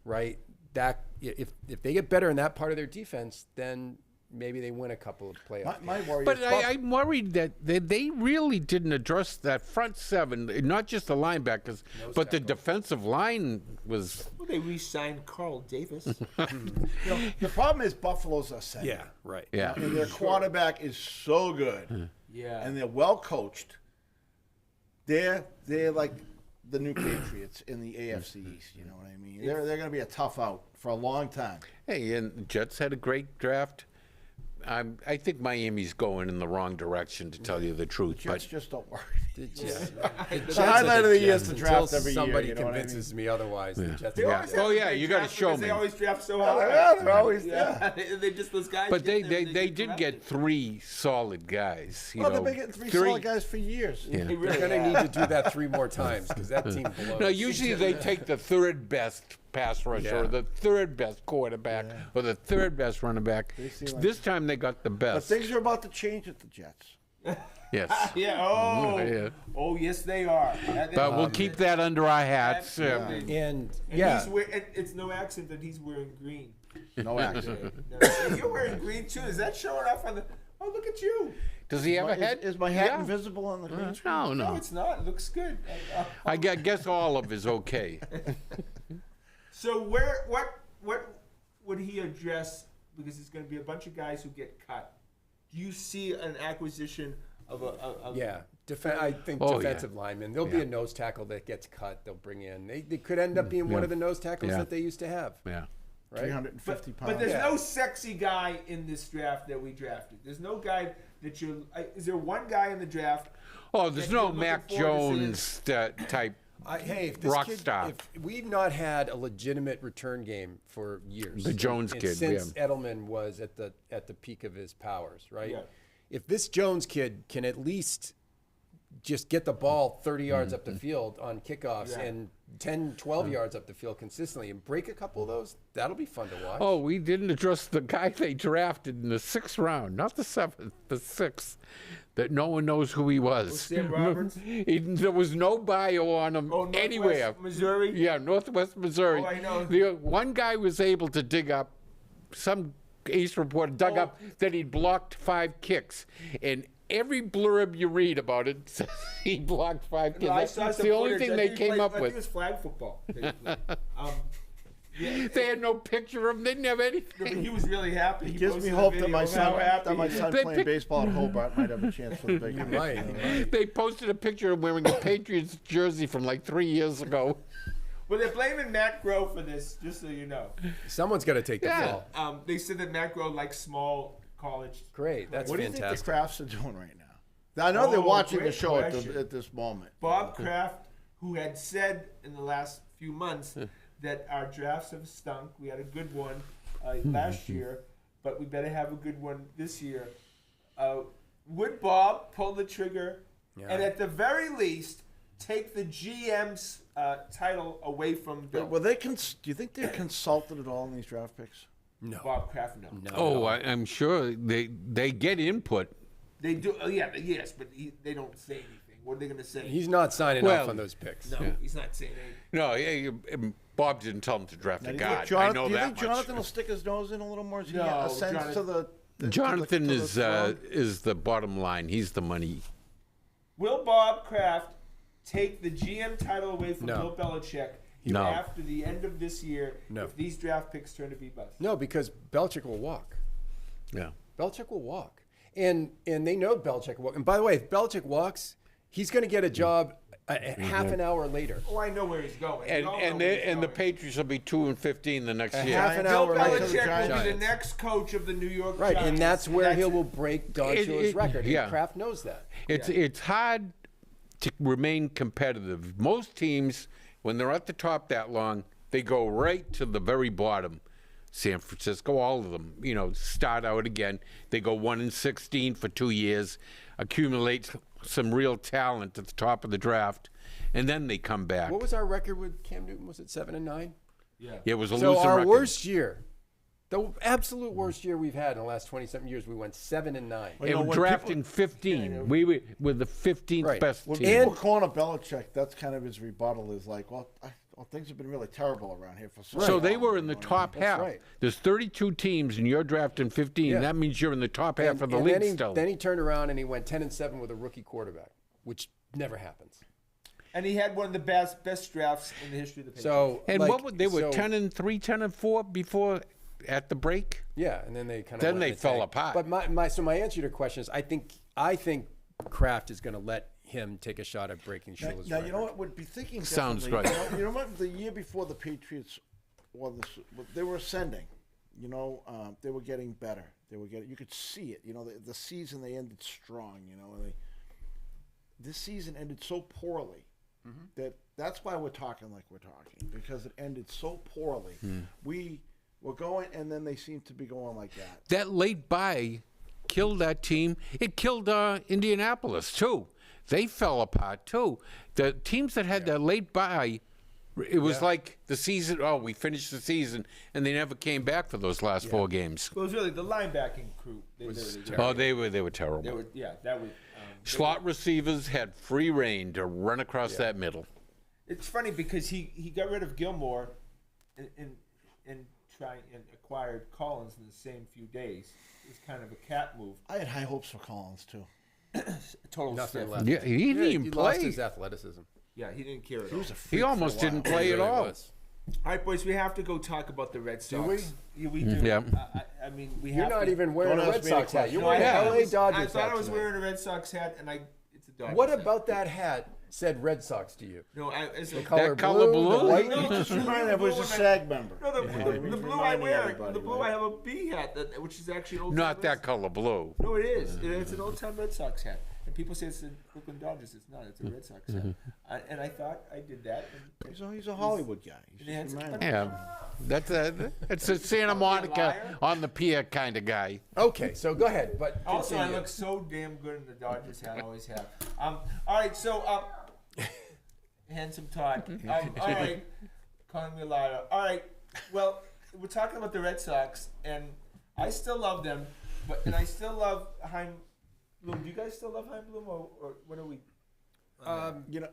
right? That if they get better in that part of their defense, then maybe they win a couple of playoffs. My worry But is I'm worried that they really didn't address that front seven, not just the linebackers, but the defensive line was. Well, they re-signed Carl Davis. the problem is Buffalo's a center. Yeah, right. Yeah. And their quarterback is so good. Yeah. And they're well coached. They're like the new Patriots in the AFC East. You know what I mean? They're going to be a tough out for a long time. Hey, and the Jets had a great draft. I think Miami's going in the wrong direction, to tell you the truth. Jets But just don't worry. The highlight of the year is the until draft every year, somebody you know what I convinces me otherwise. The Jets They are always good. have Oh, a yeah, great you gotta draft show because me. They always draft so Yeah, high. they're always They just those guys. but get they them, did get get drafted. 3 solid guys. You Well, know, they've been getting three solid guys for years. Yeah. They really They're going to have. need to do that 3 more times because that team blows. No, usually they take the third best pass rusher or the third best quarterback or the third best running back. seem like- This time they got the But best. things are about to change at the Jets. Yes. Yeah. Oh. Yeah. Oh, yes, they are. But we'll keep that under our hats. Absolutely. And And yeah, it's no accident that he's wearing green. No accident. No, and you're wearing green too. Is that showing off on the? Oh, look at you. Does he have a Is, head? is my hat Yeah. invisible on the green screen? No, No, no. it's not. It looks good. I guess all of is okay. So what would he address? Because there's going to be a bunch of guys who get cut. Do you see an acquisition of a? yeah. I think Oh, defensive linemen. There'll be a nose tackle that gets cut. They'll bring in. They could end up being one of the nose tackles that they used to have. Yeah. Right? 350 pounds. But there's no sexy guy in this draft that we drafted. There's no guy that you. Is there one guy in the draft? Oh, there's that no you're looking Mac forward to seeing? Jones type. Hey, if this Rock kid, star. if we've not had a legitimate return game for years, The Jones and kid, since Edelman was at the peak of his powers, right? Yeah. If this Jones kid can at least just get the ball 30 yards up the field on kickoffs Yeah. and 10, 12 yards up the field consistently and break a couple of those, that'll be fun to watch. Oh, we didn't address the guy they drafted in the 6th round, not the 7th, the 6th, that no one knows who he was. Sam Roberts? There was no bio on him Oh, Northwest anywhere. Missouri? Yeah, Northwest Missouri. Oh, I know. The one guy was able to dig up, some ace reporter dug up that he'd blocked 5 kicks. And every blurb you read about it says he blocked 5 kicks. No, I That's saw some the only footage. thing I they think he came played- up I think with. it was flag football. that he played. Yeah, They had no picture of him. They didn't have but anything. he was really happy. He Gives posted me a hope video that my of how son, happy. They playing pick- baseball at Hobart might have a chance for the big one. Right. They posted a picture of him wearing a Patriots jersey from like 3 years ago. Well, they're blaming Matt Grove for this, just so you know. Someone's got to take the Yeah. ball. They said that Matt Grove likes small college. Great. That's What do you think the fantastic. Crafts are doing right now? I know they're Oh, watching the great show question. at this moment. Bob Kraft, who had said in the last few months that our drafts have stunk. We had a good one last year, but we better have a good one this year. Would Bob pull the trigger and at the very least take the GM's title away from Bill? Were they? Do you think they're consulted at all in these draft picks? No. Bob Kraft, no. No. Oh, I'm sure they get input. They do. Yes, but they don't say anything. What are they going to say? He's not signing Well, off on those picks. no, he's not saying anything. No, Bob didn't tell him to draft a Do you guard. think I know do you that think much. Jonathan will stick his nose in a little more? So he No, ascends to the Jonathan to the is throne? is the bottom line. He's the money. Will Bob Kraft take the GM title away from No. Bill Belichick No. after the end of this year No. if these draft picks turn to be busts? No, because Belichick will walk. Yeah. Belichick will walk. And they know Belichick will walk. And by the way, if Belichick walks, he's going to get a job half an hour later. Oh, I know where he's going. And We all know and where the, he's and the going. Patriots will be 2-15 the next year. half an Bill hour later. Belichick will be the Giants. next coach of the New York Right, Giants. and that's where he it. will break Don Shula's record. yeah. And Kraft knows that. It's hard to remain competitive. Most teams, when they're at the top that long, they go right to the very bottom. San Francisco, all of them, start out again. They go 1-16 for 2 years, accumulate some real talent at the top of the draft, and then they come back. What was our record with Cam Newton? Was it 7-9? Yeah. Yeah, it was a So losing our record. worst year The absolute worst year we've had in the last 20-something years, we went 7-9. They were drafting 15. We were the 15th Right. best When team. people calling up Belichick, that's kind of his rebuttal is like, well, things have been really terrible around here for so So long. they were in the top half. right. There's 32 teams, and you're drafting 15. Yeah. That means you're in the top half of the And league then still. Then he turned around and he went 10-7 with a rookie quarterback, which never happens. And he had one of the best drafts in the history of the Patriots. So and like, what would, they were so- 10-3, 10-4 before at the break. Yeah, and then they kind of Then they fell apart. But my answer to your question is, I think Kraft is going to let him take a shot at breaking Shula's Now record. you know what would be thinking. Sounds differently. right. You know what? The year before the Patriots, they were ascending. You know, they were getting better. You could see it. You know, the season they ended strong. You know, this season ended so poorly that's why we're talking like we're talking, because it ended so poorly. We were going, and then they seem to be going like that. That late bye killed that team. It killed Indianapolis, too. They fell apart, too. The teams that had that late bye, it was like the season, we finished the season, and they never came back for those last 4 games. It was really the linebacking crew. They They were terrible. that was. Slot receivers had free reign to run across that middle. It's funny because he got rid of Gilmore and acquired Collins in the same few days. It was kind of a cat move. I had high hopes for Collins too. Total Nothing stiff. left. Yeah, he didn't even he lost play. his athleticism. Yeah, he didn't care at He all. was a freak He almost for a didn't while. play at Really all. was. All right, boys, we have to go talk about the Red Sox. we? Yeah, we do. Yeah. I mean, we You're have not to. even wearing Don't a ask Red me any Sox hat. You're questions. wearing Yeah. an LA Dodgers I hat thought I was tonight. wearing a Red Sox hat, and it's a Dodgers What hat. about that hat said Red Sox to you? No, it's a Color color blue? the white? No, Just remind everybody he's a SAG member. No, the blue I Reminding wear. everybody, The blue right? I have a B hat, which is actually an old. Not that color blue. No, it is. It's an old-time Red Sox hat. And people say it's the Brooklyn Dodgers. It's not. It's a Red Sox hat. And I thought I did that. And He's a Hollywood guy. He's Yeah, just it's- reminding Yeah, it's a Santa Monica liar? on the pier kind of guy. Okay, so go ahead. But also, I continue. look so damn good in the Dodgers hat. I always have. All right, so handsome Todd. All right, calling me a liar. All right, well, we're talking about the Red Sox, and I still love them, and I still love Heim Bloom. Do you guys still love Heim Bloom, or what are we? You know,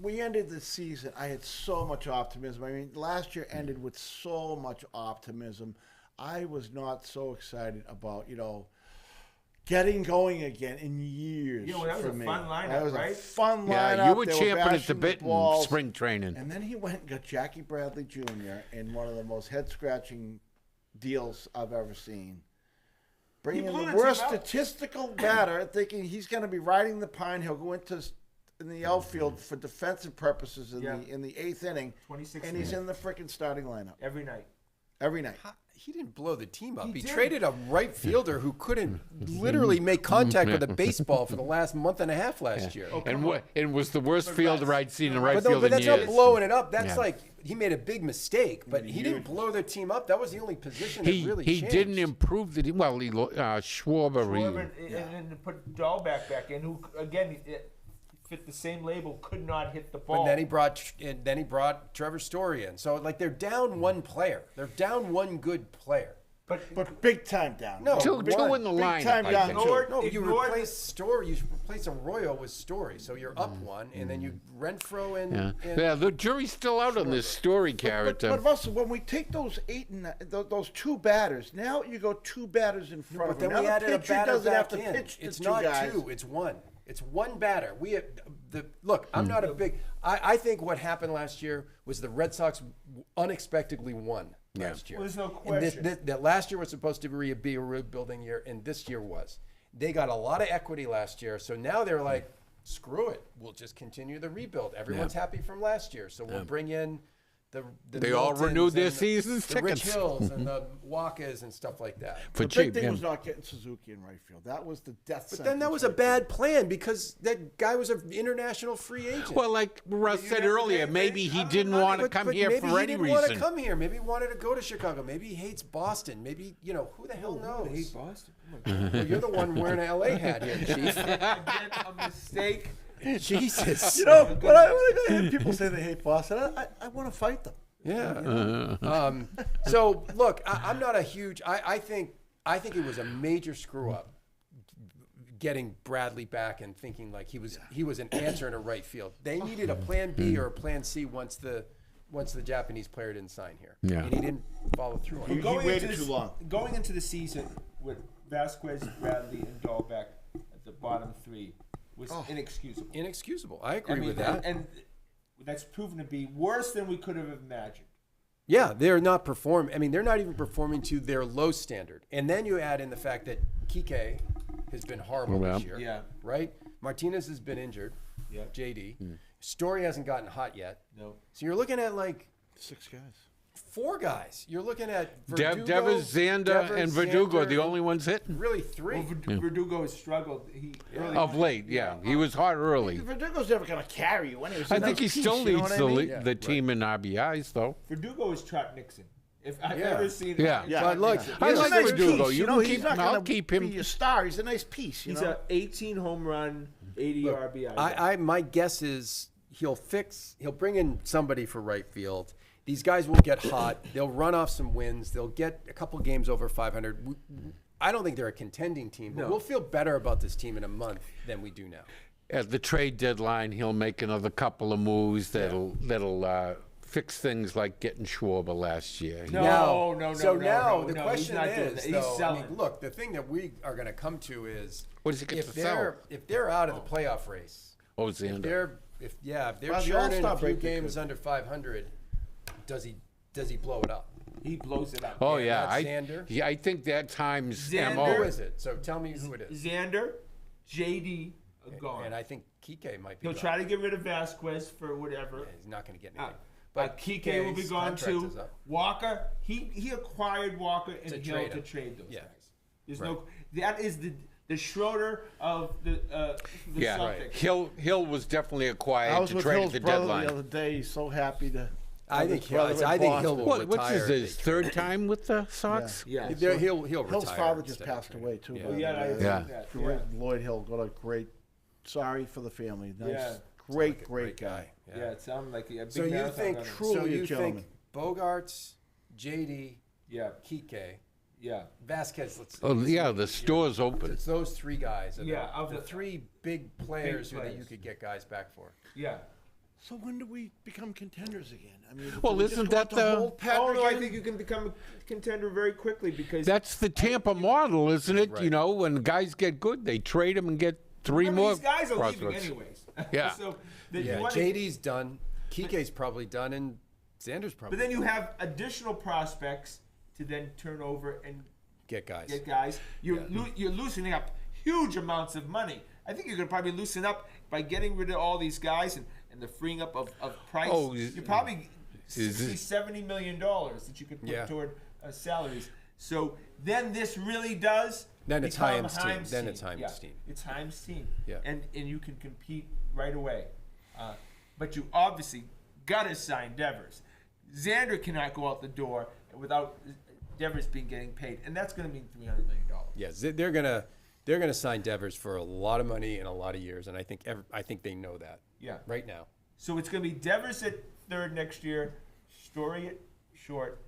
we ended the season. I had so much optimism. I mean, last year ended with so much optimism. I was not so excited about, getting going again in years. Yeah, well, that was for a me. fun lineup, That was right? a fun lineup. Yeah, you were They champing at the bashing bit in balls. spring training. And then he went and got Jackie Bradley Jr. in one of the most head-scratching deals I've ever seen. Bringing in blew the the worst team out. statistical batter, thinking he's going to be riding the pine. He'll go in the outfield for defensive purposes in the 8th inning, 26 and he's in the freaking starting lineup every night. every night. He didn't blow the team up. He did. traded a right fielder who couldn't literally make contact with a baseball for the last month and a half last year. And was the worst fielder I'd seen in right field But in that's years. not blowing it up. That's Yeah. like he made a big mistake, but he didn't blow their team up. That was the only position that really He changed. didn't improve the team. Well, Schwarber. And put Dahlback back in, who again fit the same label, could not hit the ball. But then he brought Trevor Story in. So like they're down one player. They're down one good player. But big time down. No, Two one. in the Big lineup. time I down, think. too. No, you Ignored replace Story. You replace Arroyo with Story, so you're up one, and then you Renfro and Yeah, the jury's still out on this Story character. But Russell, when we take those those 2 batters, now you go 2 batters in front But of then them. we Now added the a pitcher batter doesn't have back to in. pitch It's the 2 not guys. 2. It's 1. It's 1 batter. Look. I'm not a big. I think what happened last year was the Red Sox unexpectedly won last year. Well, there's no And question. that last year was supposed to be a rebuilding year, and this year was. They got a lot of equity last year, so now they're like, screw it. We'll just continue the rebuild. Everyone's happy from last year, so we'll bring in the They all Miltons renewed their and season's the Rich tickets. Hills and the Wakas and stuff like that. For The cheap. big thing yeah. was not getting Suzuki in right field. That was the death But then that was a bad plan because that guy was an international free agent. Well, like Russ said earlier, maybe he didn't want to come here maybe for he any didn't want to reason. come here. Maybe he wanted to go to Chicago. Maybe he hates Boston. Maybe, who the hell knows? I hate Boston. Well, you're the one wearing an LA hat here, Chief. Again, a mistake. Jesus. When I hear people say they hate Boston, I want to fight them. Yeah. So look, I'm not a huge. I think it was a major screw up getting Bradley back and thinking like he was an answer in a right field. They needed a plan B or a plan C once the Japanese player didn't sign here. Yeah. And he didn't follow through on it. He waited too long. Going into the season with Vasquez, Bradley, and Dahlbeck at the bottom three was inexcusable. Inexcusable. I agree with that. And that's proven to be worse than we could have imagined. Yeah, they're not performing. I mean, they're not even performing to their low standard. And then you add in the fact that Kike has been horrible this year. Yeah. Right? Martinez has been injured. Yeah. JD. Story hasn't gotten hot yet. No. So you're looking at like 6 guys. 4 guys. You're looking at Verdugo, Devers, Xander, and Verdugo are the only ones hitting. Really 3. Well, Verdugo has struggled. Of late, yeah. He was hot early. Verdugo's never going to carry you anyway. I think he still leads the team in RBIs, though. Verdugo is Trot Nixon. If I've ever seen it. Yeah. But look, I He's a like nice Verdugo. piece, You know, can he's keep not him. I'll gonna keep be him. a star. He's a nice piece. He's know? a 18 home run, 80 RBI. I my guess is he'll bring in somebody for right field. These guys will get hot. They'll run off some wins. They'll get a couple games over 500. I don't think they're a contending team, but we'll feel better about this team in a month than we do now. At the trade deadline, he'll make another couple of moves that'll fix things like getting Schwarber last year. No. So now the no, question he's not doing is, that. He's though, I selling. mean, look, the thing that we are going to come to is What does he get if to sell? they're out of the playoff race, Oh, if Xander. they're Well, the churning All-Star a few break, they games could. under 500, does he blow it up? He blows it up. Oh, Yeah, yeah. that's Xander. I think that time's Xander. MO. Who is it? So tell me who it is. Xander, JD are gone. And I think Kike might be He'll gone. try to get rid of Vasquez for whatever. Yeah, he's not going to get anything. But Kike will be Kike's gone contract too. is up. Walker, he acquired Walker and Hill trade to him. trade those Yeah. guys. There's no. That is the Schroeder of the Yeah, Celtics. Hill was definitely I acquired was to with trade Hill's at the brother deadline. the other day. He's so happy to. I think Hill will What's retire. his third time with the Sox? Yeah. He'll retire. Hill's father just instead of passed trading. away too. Yeah. by the Yeah, I way. heard Yeah. that. Great Yeah. Lloyd Hill got a great. Sorry for the family. Nice, Yeah. great guy. Yeah, it sounded like a big So you marathon think runner. Truly so a you gentleman. think Bogarts, JD, Yeah, Kike, yeah. Vasquez? Let's Oh, yeah, the store's open. It's those 3 guys. Are Yeah, the, of the the 3 big players big who that you players. could get guys back for. Yeah. So when do we become contenders again? I mean, Well, do we just isn't want that to the- hold pattern Oh no, I again? think you can become a contender very quickly because That's the Tampa model, isn't it? Right. You know, when guys get good, they trade them and get 3 remember, more these guys are leaving prospects. anyways. Yeah. So that Yeah, you wanna, JD's done. Kike's probably done, and Xander's probably. but then you have additional prospects to then turn over and get guys. get guys. You're loosening up huge amounts of money. I think you could probably loosen up by getting rid of all these guys and the freeing up of price. Oh, you're probably is 60, it- $70 million that you could put Yeah. toward salaries. So then this really does. Then it's become Heim's team. Then it's Heim's Yeah, team. It's Heim's team. Yeah. And you can compete right away. But you obviously got to sign Devers. Xander cannot go out the door without Devers getting paid, and that's going to mean $300 million. Yes, they're gonna sign Devers for a lot of money in a lot of years, and I think they know that. Yeah. Right now. So it's going to be Devers at third next year, Story at short,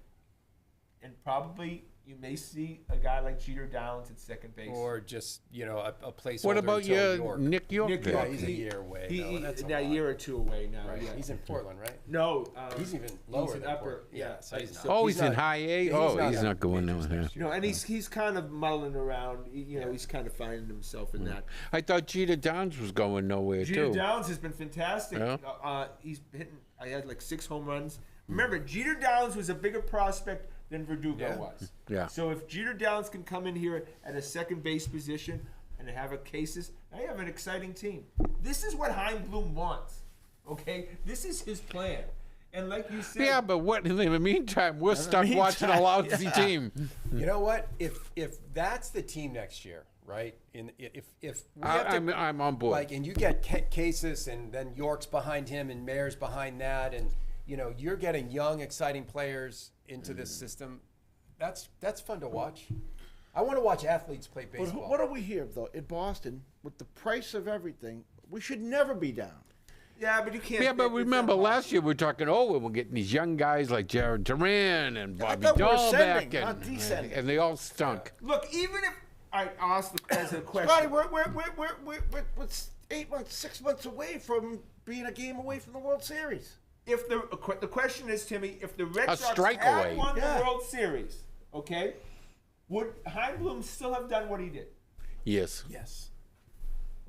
and probably you may see a guy like Jeter Downs at second base. Or just a placeholder. What about until your York. Nick York? Nick there? Yeah, York, he's a year away. He, That's a that lot. year or two away now. Right. Yeah. He's in Portland, right? No, He's even lower in than upper. Portland. Yeah, so he's not. Oh, he's in not- high A? he's Oh, not he's a not going major there. You know, and he's kind of muddling around. He's kind of finding himself in that. I thought Jeter Downs was going nowhere, Jeter too. Downs has been fantastic. Yeah. He's hitting. I had like 6 home runs. Remember, Jeter Downs was a bigger prospect than Verdugo Yeah. was. Yeah. So if Jeter Downs can come in here at a second base position and have a cases, now you have an exciting team. This is what Heim Bloom wants. Okay, this is his plan. And like you said, Yeah, but what in the meantime, we're stuck watching a lousy team. You know what? If that's the team next year, right? If we have to, I'm on board. like, and you get Casas, and then York's behind him, and Mayer's behind that, and you're getting young, exciting players into this system. That's fun to watch. I want to watch athletes play But baseball. what do we hear though in Boston with the price of everything? We should never be down. Yeah, but you can't. Yeah, but it's remember not last year we were talking, we're getting these young guys like Jared Duran and Bobby thought we were Dahlbeck, ascending, not descending. and they all stunk. Look, even if I'll ask as a question. Scotty, we're 6 months away from being a game away from the World Series. If the question is, Timmy, if the Red A Sox strike had away. won Yeah. the World Series, okay, would Heimblum still have done what he did? Yes. Yes.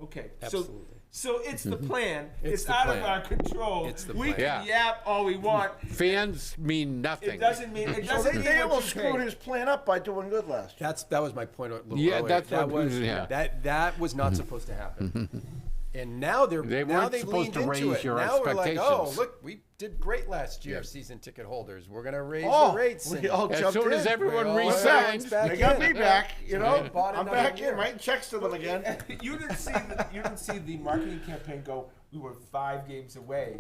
Okay, Absolutely. So it's the plan. It's It's the out plan. of our control. It's the we plan. can yap all we want. Fans mean nothing. It doesn't mean it So doesn't they mean what almost you screwed pay. his plan up by doing good last year. That was my point a little Yeah, earlier. that's that what- was yeah. that was not supposed to happen. And now They they've weren't supposed to leaned into raise it. your Now we're like, oh, expectations. look, we did great last year, Yeah. season ticket holders. We're gonna raise Oh, the rates. we and- all As jumped soon in. as everyone We're all re-signs, back They got in. me back, you know. Bought I'm another back year. in, writing checks to them again. You didn't see the marketing campaign go. We were 5 games away.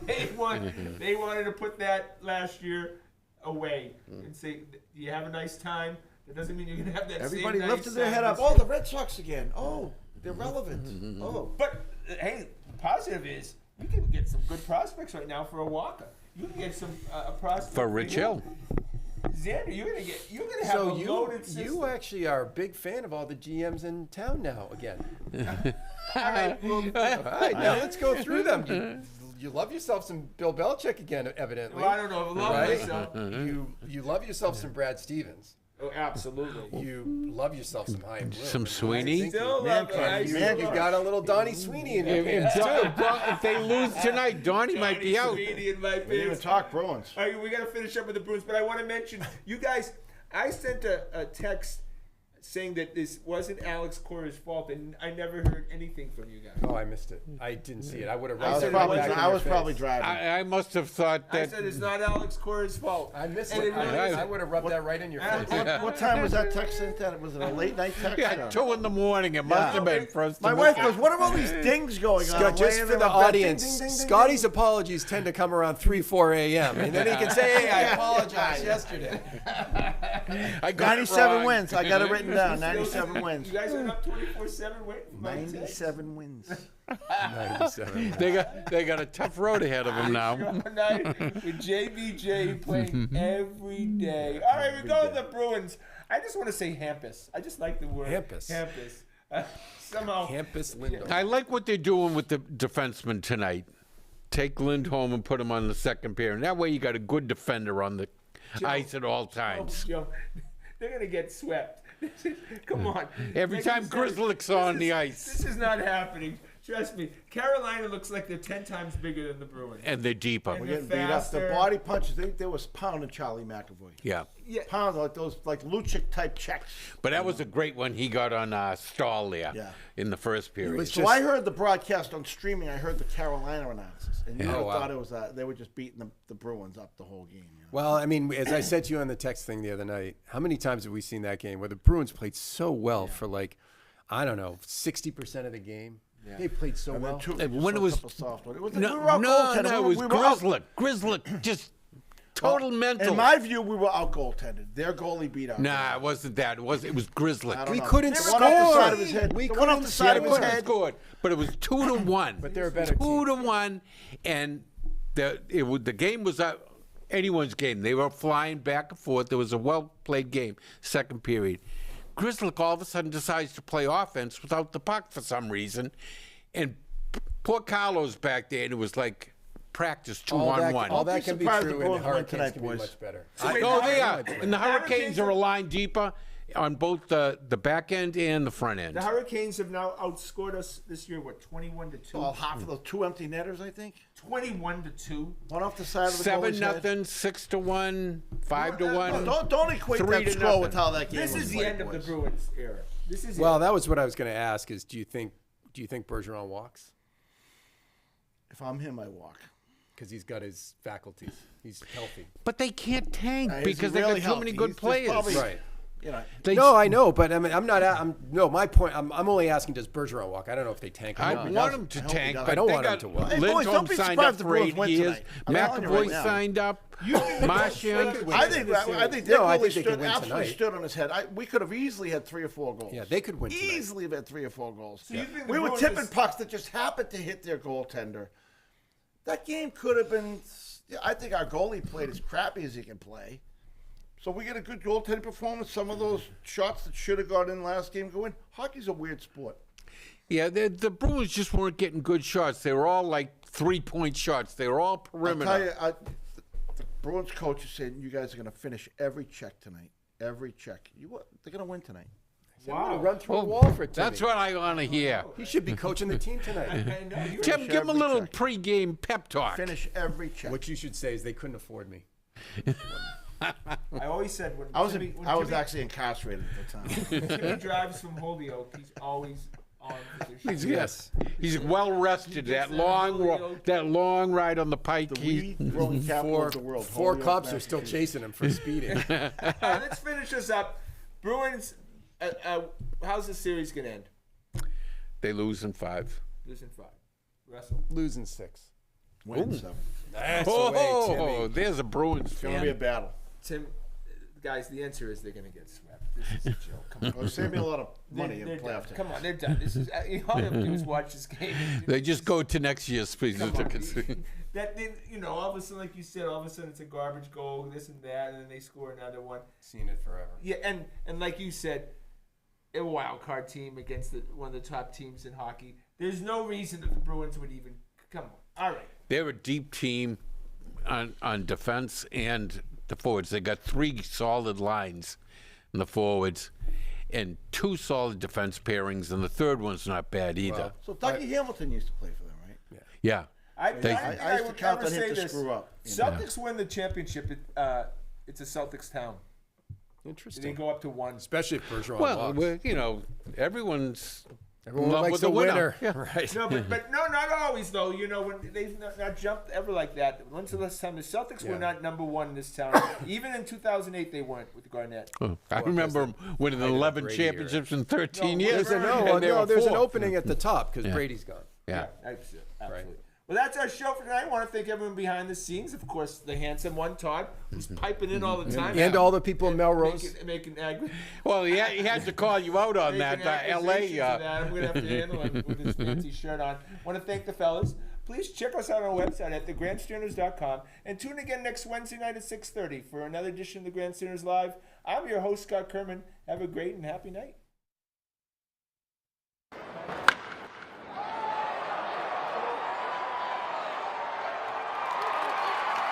They wanted to put that last year away and say, "Do you have a nice time?" That doesn't mean you're gonna have that. Everybody same nice lifted their time head up. this Oh, year. the Red Sox again. Oh, they're relevant. Oh. But hey, the positive is you can get some good prospects right now for a Walker. You can get some prospects for Rich Hill. Xander, you're gonna have So a loaded system. you actually are a big fan of all the GMs in town now again. All right, well, All right, now let's go through them. You love yourself some Bill Belichick again, evidently. well, I don't know. I love Right? myself. You love yourself some Brad Stevens. Oh, absolutely. You love yourself some Chaim Bloom. Some And I Sweeney? think Still Man love cave, it. man You cave. got a little Donnie Sweeney in your pants too. If they lose tonight, Donnie might be out. In my We didn't even pants. talk Bruins. All right, we got to finish up with the Bruins, but I want to mention, you guys, I sent a text saying that this wasn't Alex Cora's fault, and I never heard anything from you guys. Oh, I missed it. I didn't see it. I would have. I was said probably, it was- I was probably driving. I must have thought I that. said it's not Alex Cora's fault. I missed And it. it really I isn't. would have rubbed that right in your face. What time was that text sent? That was it a late night text? Yeah, or- 2 in the morning. It must have been for us to My miss wife it. goes, "What are all these dings going on?" Scott, I'm just laying for there the in bed, audience, ding, ding, ding, ding, Scotty's ding. apologies tend to come around 3, 4 a.m. And then he can say, hey, I apologized yesterday. I got it 97 wrong. wins. I got it written down. 97 wins. You guys are up 24/7 waiting for my text. 97 wins. 97. They got a tough road ahead of them now. Night with JBJ playing every day. All right, we go with the Bruins. I just want to say Hampus. I just like the word Hampus. Hampus. Somehow. Campus Lindor. I like what they're doing with the defenseman tonight. Take Lindholm and put him on the second pair, and that way you got a good defender on the ice at all times. Joe, they're gonna get swept. Come on. Every Make time sense. Grizzlick's This on is- the ice. This is not happening. Trust me. Carolina looks like they're 10 times bigger than the Bruins. And they're deeper. And We're they're getting beat up. The faster. body punches. They was pounding Charlie McAvoy. Yeah. Yeah. Pounding like those Lucic type checks. But that was a great one he got on Stahl there Yeah. in the first period. So I heard the broadcast on streaming. I heard the Carolina announcers, and you Yeah. would have Oh, wow. thought it was they were just beating the Bruins up the whole game. You know? Well, I mean, as I said to you on the text thing the other night, how many times have we seen that game where the Bruins played so well for like, I don't know, 60% of the game? They played so And then well. two, when it a was- couple soft ones. We no, were out goaltended. it We was were out- Grizzlick. Grizzlick just total mental. In my view, we were out goaltended. Their goalie beat us. Nah, it wasn't that. It was Grizzlick. I don't We know. couldn't The score. one off the side of his head. We The one off couldn't the side of his score. head. Scored, but it was 2-1. But they're a better 2-1, and the game was anyone's game. They were flying back and forth. There was a well played game. Second period, Grizzlick all of a sudden decides to play offense without the puck for some reason, and poor Carlos back there, and it was like practice 2-on-1. All that can be surprised the true, and the Bruins win Hurricanes tonight, can be boys. much better. Oh, they are. And the Hurricanes Hurricanes are aligned deeper on both the back end and the front end. The Hurricanes have now outscored us this year, what, 21-2? Well, half of those 2 empty netters, I think. 21-2. One off the side of the 7-0, goalie's head. 6-1, 5-1. Don't equate 3 that to score nothing. with how that game This was is the played, end of the boys. Bruins era. This is Well, it. that was what I was going to ask is do you think Bergeron walks? If I'm him, I walk. Because he's got his faculties. He's healthy. But they can't tank Is because he they really got too many healthy? good He's just players. probably- Right. You know, They- No, I know, but I mean, I'm not. No, my point. I'm only asking, does Bergeron walk? I don't know if they tank or I not. want him to I hope he tank, doesn't. but I don't they want him got to win. Hey, boys, Lindholm don't be signed surprised up the for Bruins 8 win years. tonight. I'm telling you McAvoy right now. signed up. I Marchand. think I think their No, I goalie think they stood, can win absolutely tonight. stood on his head. We could have easily had 3 or 4 goals. Yeah, they could win tonight. Easily have had 3 or 4 goals. you think the We were Bruins tipping is- pucks that just happened to hit their goaltender. That game could have been. I think our goalie played as crappy as he can play. So we get a good goaltending performance. Some of those shots that should have got in last game go in. Hockey's a weird sport. Yeah, the Bruins just weren't getting good shots. They were all like 3-point shots. They were all perimeter. I'll tell you, the Bruins coach is saying you guys are going to finish every check tonight. Every check. They're going to win tonight. Wow. Run through a wall for Timmy. That's what I want to hear. He should be coaching the team tonight. Tim, give him a little check. pregame pep talk. Finish every check. What you should say is they couldn't afford me. I always said when I was Timmy actually incarcerated at the time. when Timmy drives from Holyoke, he's always on position. Yes, he's well rested. gets that that long ride on the pike. The weed growing capital of the world. Four Holyoke, cops are still Massachusetts. chasing him for speeding. All right, let's finish this up. Bruins, how's the series going to end? They lose in 5. Losing 5. Russell? Losing 6. Win 7. That's the way, Timmy. There's a Bruins It's going to be a fan. battle. Tim, guys, the answer is they're going to get swept. This is a joke. Come on. It'll save me a lot of money in They're playoff done. time. Come on, they're done. This is all you have to do is watch this game. They just go to next year's season. Come on. That they, all of a sudden, like you said, all of a sudden it's a garbage goal, this and that, and then they score another one. Seen it forever. Yeah, and like you said, a wild card team against one of the top teams in hockey. There's no reason that the Bruins would even come on. All right. They're a deep team on defense and the forwards. They got 3 solid lines in the forwards and 2 solid defense pairings, and the third one's not bad either. Well, So Dougie Hamilton used to play for them, right? Yeah. I I used to would count never on him say to this. screw up. Celtics win the championship. It's a Celtics town. They Interesting. go up to 1. Especially if Bergeron Well, walks. everyone's Everyone in love likes with the winner. winner. Yeah. Right. No, but no, not always though. When they've not jumped ever like that. When's the last time the Celtics were not number 1 in this town? Even in 2008, they weren't with Garnett. I remember them winning 11 Brady championships in 13 No, years. there's and they were there's an fourth. opening at the top because Brady's gone. Yeah. Absolutely. Well, that's our show for tonight. I want to thank everyone behind the scenes. Of course, the handsome one, Todd, who's piping in all the time. And all the people in Melrose. Making agri- Well, he had to call you out on that making L.A. accusations of that. I'm going to have to handle him with his fancy shirt on. Want to thank the fellas. Please check us out on our website at thegrandstanders.com and tune again next Wednesday night at 6:30 for another edition of the Grandstanders Live. I'm your host, Scott Kerman. Have a great and happy night.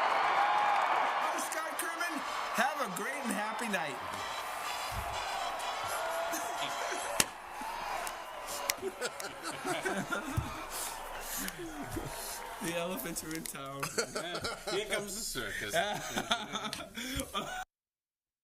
I'm Scott Kerman. Have a great and happy night. The elephants are in town. Here comes the circus.